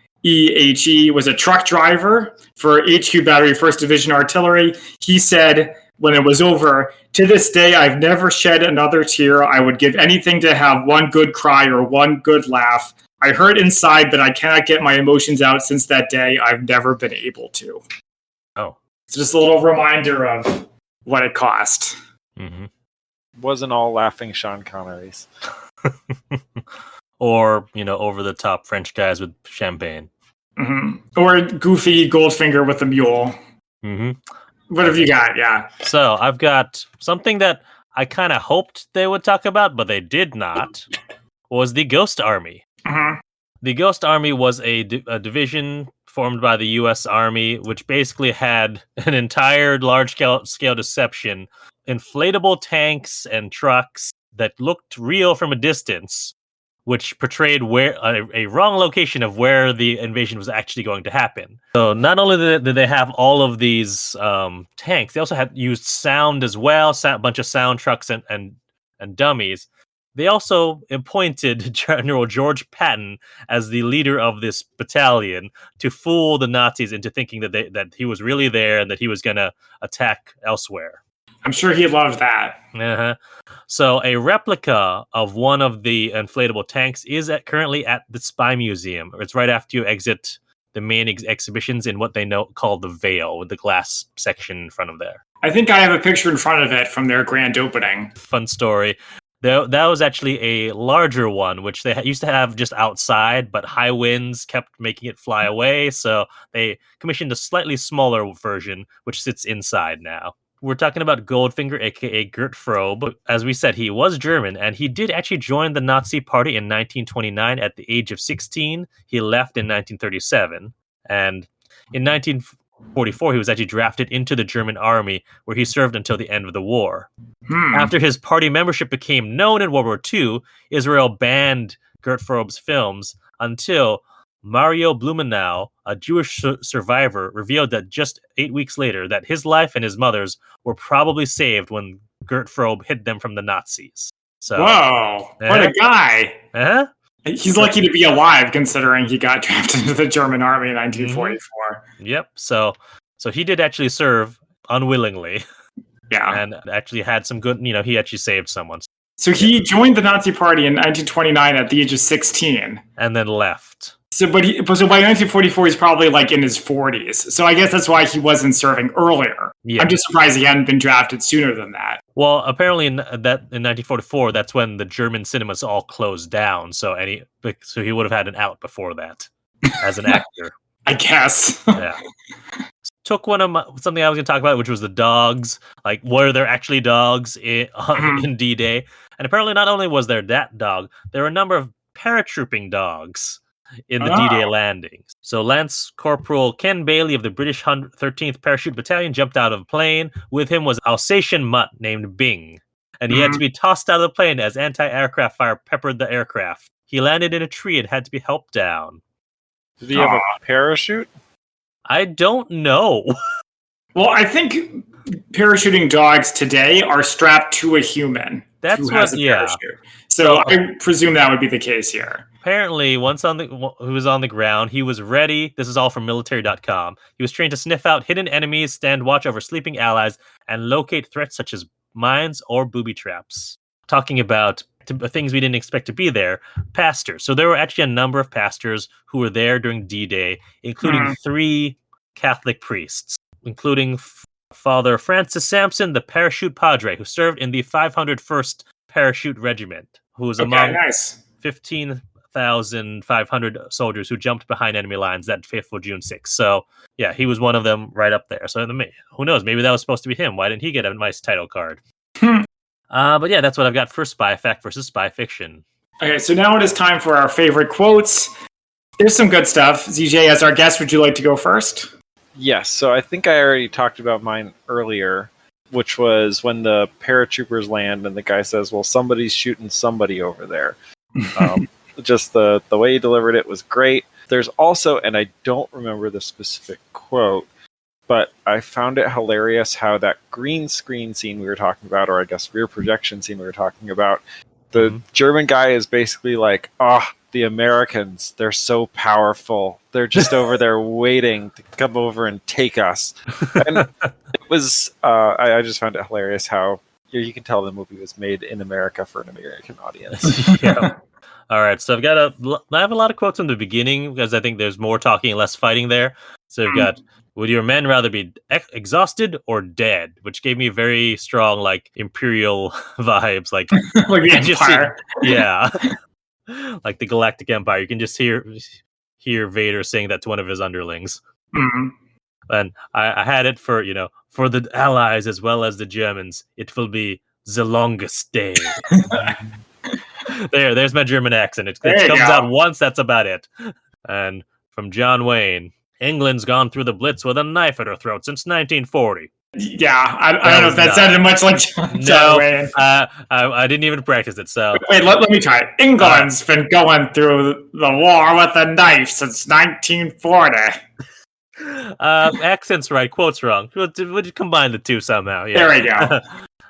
was a truck driver for HQ Battery 1st Division Artillery. He said, when it was over, to this day, I've never shed another tear. I would give anything to have one good cry or one good laugh. I hurt inside, but I cannot get my emotions out since that day. I've never been able to. Oh. It's just a little reminder of what it cost. Mm-hmm. Wasn't all laughing Sean Connery's. Or, over the top French guys with champagne. Mm-hmm. Or goofy Goldfinger with a mule. Mm-hmm. What have you got? Yeah. So I've got something that I kind of hoped they would talk about, but they did not, was the Ghost Army. Mm-hmm. The Ghost Army was a division formed by the U.S. Army, which basically had an entire large-scale deception, inflatable tanks and trucks that looked real from a distance, which portrayed where a wrong location of where the invasion was actually going to happen. So not only did they have all of these tanks, they also had used sound as well, a bunch of sound trucks and dummies. They also appointed General George Patton as the leader of this battalion to fool the Nazis into thinking that he was really there and that he was going to attack elsewhere. I'm sure he loved that. Uh-huh. So a replica of one of the inflatable tanks is currently at the Spy Museum. It's right after you exit the main exhibitions in what they call the Veil, with the glass section in front of there. I think I have a picture in front of it from their grand opening. Fun story. That was actually a larger one, which they used to have just outside, but high winds kept making it fly away, so they commissioned a slightly smaller version, which sits inside now. We're talking about Goldfinger, a.k.a. Gert Frobe. As we said, he was German, and he did actually join the Nazi Party in 1929 at the age of 16. He left in 1937, and in 1944, he was actually drafted into the German army, where he served until the end of the war. After his party membership became known in World War II, Israel banned Gert Frobe's films until Mario Blumenau, a Jewish survivor, revealed that just 8 weeks later that his life and his mother's were probably saved when Gert Frobe hid them from the Nazis. So, whoa, what a guy! He's lucky to be alive, considering he got drafted into the German army in 1944. Yep. So he did actually serve unwillingly. Yeah, and actually had some good. He actually saved someone. So he joined the Nazi Party in 1929 at the age of 16. And then left. So by 1944, he's probably like in his 40s. So I guess that's why he wasn't serving earlier. Yeah. I'm just surprised he hadn't been drafted sooner than that. Well, apparently in 1944, that's when the German cinemas all closed down. So he would have had an out before that as an actor. I guess. Yeah. Took something I was going to talk about, which was the dogs. Like, were there actually dogs in D-Day? And apparently, not only was there that dog, there were a number of paratrooping dogs in the D-Day landings. So Lance Corporal Ken Bailey of the British 13th Parachute Battalion jumped out of a plane. With him was Alsatian mutt named Bing. And he had to be tossed out of the plane as anti-aircraft fire peppered the aircraft. He landed in a tree and had to be helped down. Did he have a parachute? I don't know. Well, I think parachuting dogs today are strapped to a human. That's what, parachute. So I presume that would be the case here. Apparently, who was on the ground, he was ready. This is all from military.com. He was trained to sniff out hidden enemies, stand watch over sleeping allies, and locate threats such as mines or booby traps. Talking about things we didn't expect to be there, pastors. So there were actually a number of pastors who were there during D-Day, including 3 Catholic priests, including Father Francis Sampson, the parachute padre, who served in the 501st Parachute Regiment, who was among 15,500 soldiers who jumped behind enemy lines that fateful June 6th. So, yeah, he was one of them right up there. So, who knows? Maybe that was supposed to be him. Why didn't he get a nice title card? But yeah, that's what I've got for spy fact versus spy fiction. Okay, so now it is time for our favorite quotes. There's some good stuff. ZJ, as our guest, would you like to go first? Yes, so I think I already talked about mine earlier, which was when the paratroopers land and the guy says, well, somebody's shooting somebody over there. Just the way he delivered it was great. There's also, and I don't remember the specific quote, but I found it hilarious how that green screen scene we were talking about, or I guess rear projection scene we were talking about, the German guy is basically like, the Americans, they're so powerful. They're just over there waiting to come over and take us. And it was, I just found it hilarious how you can tell the movie was made in America for an American audience. Yeah. All right, so I have a lot of quotes in the beginning because I think there's more talking and less fighting there. So we've got, would your men rather be exhausted or dead? Which gave me very strong, like, Imperial vibes. Like the Empire. Yeah. Like the Galactic Empire. You can just hear Vader saying that to one of his underlings. Mm-hmm. And I had it for the Allies as well as the Germans. It will be the longest day. There's my German accent. It comes out once, that's about it. And from John Wayne, England's gone through the Blitz with a knife at her throat since 1940. Yeah, I don't know if that sounded much like John Wayne. I didn't even practice it, so... Wait, let me try it. England's been going through the war with a knife since 1940. Accent's right, quote's wrong. Would you combine the two somehow? Yeah. There we go.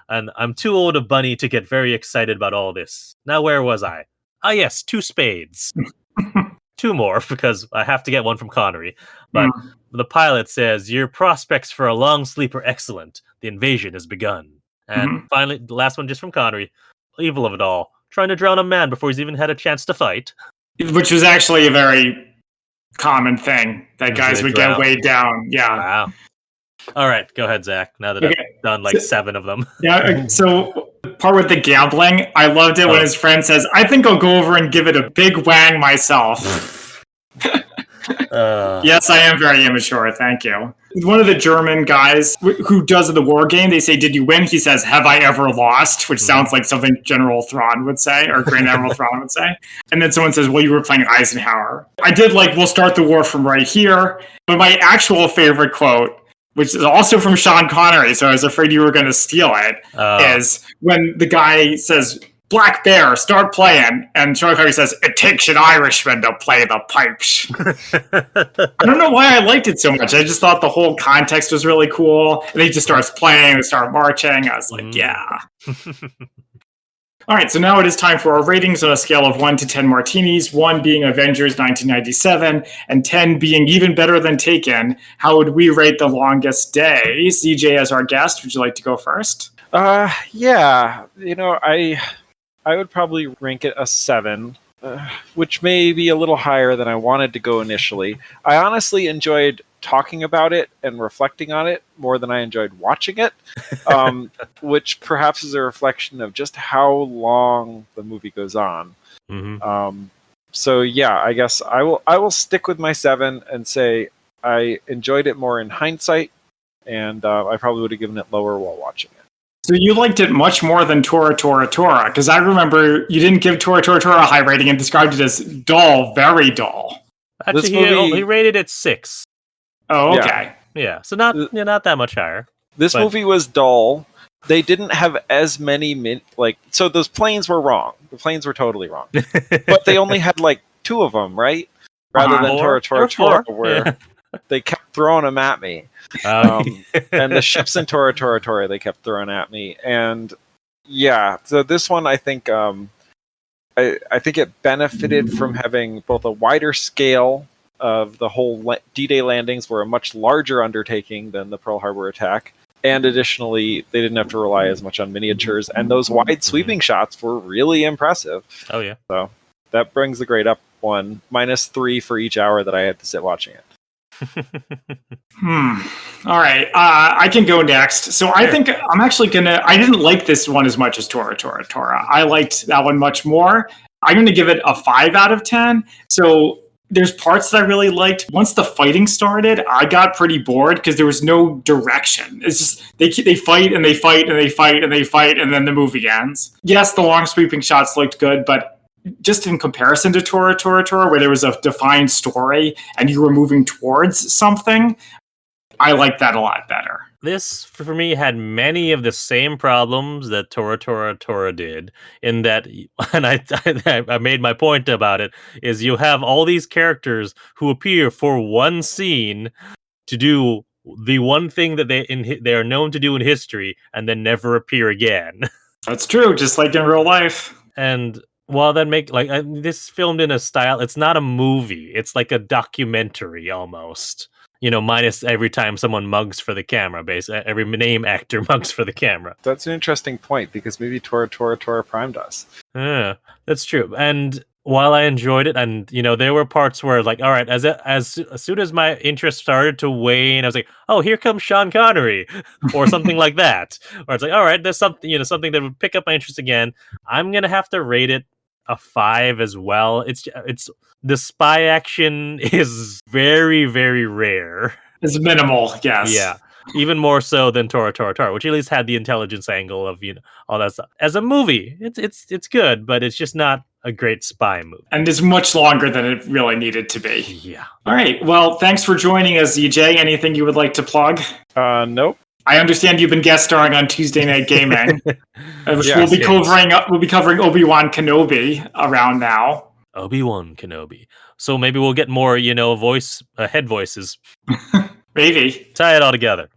And I'm too old a bunny to get very excited about all this. Now, where was I? Ah, yes, 2 spades. 2 more, because I have to get one from Connery. But the pilot says, your prospects for a long sleep are excellent. The invasion has begun. And finally, the last one just from Connery. Evil of it all. Trying to drown a man before he's even had a chance to fight. Which was actually a very common thing that guys would get weighed down. Yeah. Wow. All right, go ahead, Zach. Now that I've done like 7 of them. Yeah, so part with the gambling, I loved it when his friend says, I think I'll go over and give it a big wang myself. Yes, I am very immature, thank you. One of the German guys who does the war game, they say, did you win? He says, have I ever lost? Which sounds like something General Thrawn would say, or Grand Admiral Thrawn would say. And then someone says, well, you were playing Eisenhower. I did we'll start the war from right here. But my actual favorite quote, which is also from Sean Connery, so I was afraid you were going to steal it, is when the guy says, Black Bear, start playing, and Sean Connery says, it takes an Irishman to play the pipes. I don't know why I liked it so much. I just thought the whole context was really cool, and he just starts playing, and start marching. I was like, yeah. All right, so now it is time for our ratings on a scale of 1 to 10 martinis, 1 being Avengers 1997, and 10 being even better than Taken. How would we rate The Longest Day? CJ, as our guest, would you like to go first? Yeah. I would probably rank it a 7, which may be a little higher than I wanted to go initially. I honestly enjoyed talking about it and reflecting on it more than I enjoyed watching it, which perhaps is a reflection of just how long the movie goes on. Mm-hmm. So yeah, I guess I will stick with my 7 and say I enjoyed it more in hindsight, and I probably would have given it lower while watching it. So you liked it much more than Tora, Tora, Tora, because I remember you didn't give Tora, Tora, Tora a high rating and described it as dull, very dull. Actually, he rated it 6. Oh, okay. Yeah, so not that much higher. This movie was dull. They didn't have as many so those planes were wrong. The planes were totally wrong. But they only had 2 of them, right? Rather than Tora, Tora, Tora, where they kept throwing them at me. And the ships in Tora, Tora, Tora, they kept throwing at me. And yeah, so this one, I think it benefited from having both a wider scale of the whole D-Day landings were a much larger undertaking than the Pearl Harbor attack. And additionally, they didn't have to rely as much on miniatures. And those wide sweeping shots were really impressive. Oh, yeah. So that brings the grade up 1, -3 for each hour that I had to sit watching it. All right. I can go next. So I think I'm actually I didn't like this one as much as Tora, Tora, Tora. I liked that one much more. I'm going to give it a 5 out of 10. So there's parts that I really liked. Once the fighting started, I got pretty bored because there was no direction. It's just they fight and they fight and they fight and they fight, and then the movie ends. Yes, the long sweeping shots looked good, but just in comparison to Tora, Tora, Tora, where there was a defined story and you were moving towards something, I liked that a lot better. This, for me, had many of the same problems that Tora, Tora, Tora did, in that, and I made my point about it, is you have all these characters who appear for one scene to do the one thing that they are known to do in history, and then never appear again. That's true, just like in real life. And while that this filmed in a style, it's not a movie, it's like a documentary almost. Minus every time someone mugs for the camera, every name actor mugs for the camera. That's an interesting point, because maybe Tora, Tora, Tora primed us. Yeah, that's true. And while I enjoyed it, and there were parts where all right, as soon as my interest started to wane, I was like, oh, here comes Sean Connery, or something like that. Or it's like, all right, there's something something that would pick up my interest again. I'm gonna have to rate it a 5 as well. It's the spy action is very, very rare. It's minimal, yes. Yeah, even more so than Tora, Tora, Tora, which at least had the intelligence angle of all that stuff. As a movie, it's good, but it's just not a great spy movie. And it's much longer than it really needed to be. Yeah. All right. Well, thanks for joining us, ZJ. Anything you would like to plug? Nope. I understand you've been guest starring on Tuesday Night Gaming, which Yes, we'll be covering Obi-Wan Kenobi around now. Obi-Wan Kenobi. So maybe we'll get more, head voices. Maybe. Tie it all together.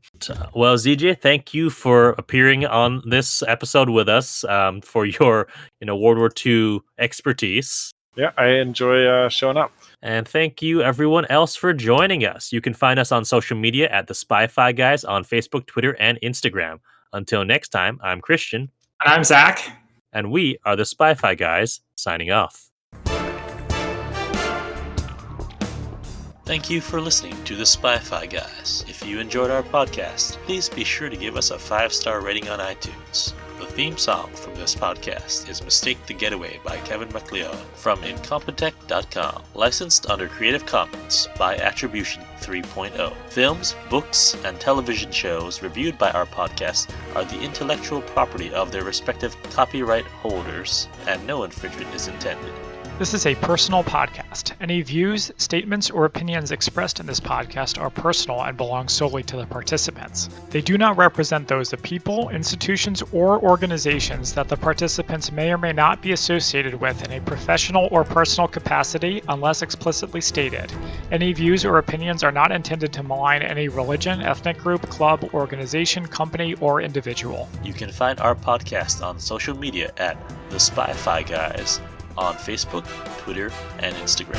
Well, ZJ, thank you for appearing on this episode with us, for your, World War II expertise. Yeah, I enjoy showing up. And thank you, everyone else, for joining us. You can find us on social media at the Spy-Fi Guys on Facebook, Twitter, and Instagram. Until next time, I'm Christian. And I'm Zach. And we are the Spy-Fi Guys, signing off. Thank you for listening to the Spy-Fi Guys. If you enjoyed our podcast, please be sure to give us a 5-star rating on iTunes. The theme song from this podcast is Mistake the Getaway by Kevin MacLeod from Incompetech.com. Licensed under Creative Commons by Attribution 3.0. Films, books, and television shows reviewed by our podcast are the intellectual property of their respective copyright holders, and no infringement is intended. This is a personal podcast. Any views, statements, or opinions expressed in this podcast are personal and belong solely to the participants. They do not represent those of people, institutions, or organizations that the participants may or may not be associated with in a professional or personal capacity unless explicitly stated. Any views or opinions are not intended to malign any religion, ethnic group, club, organization, company, or individual. You can find our podcast on social media at The Spy-Fi Guys on Facebook, Twitter, and Instagram.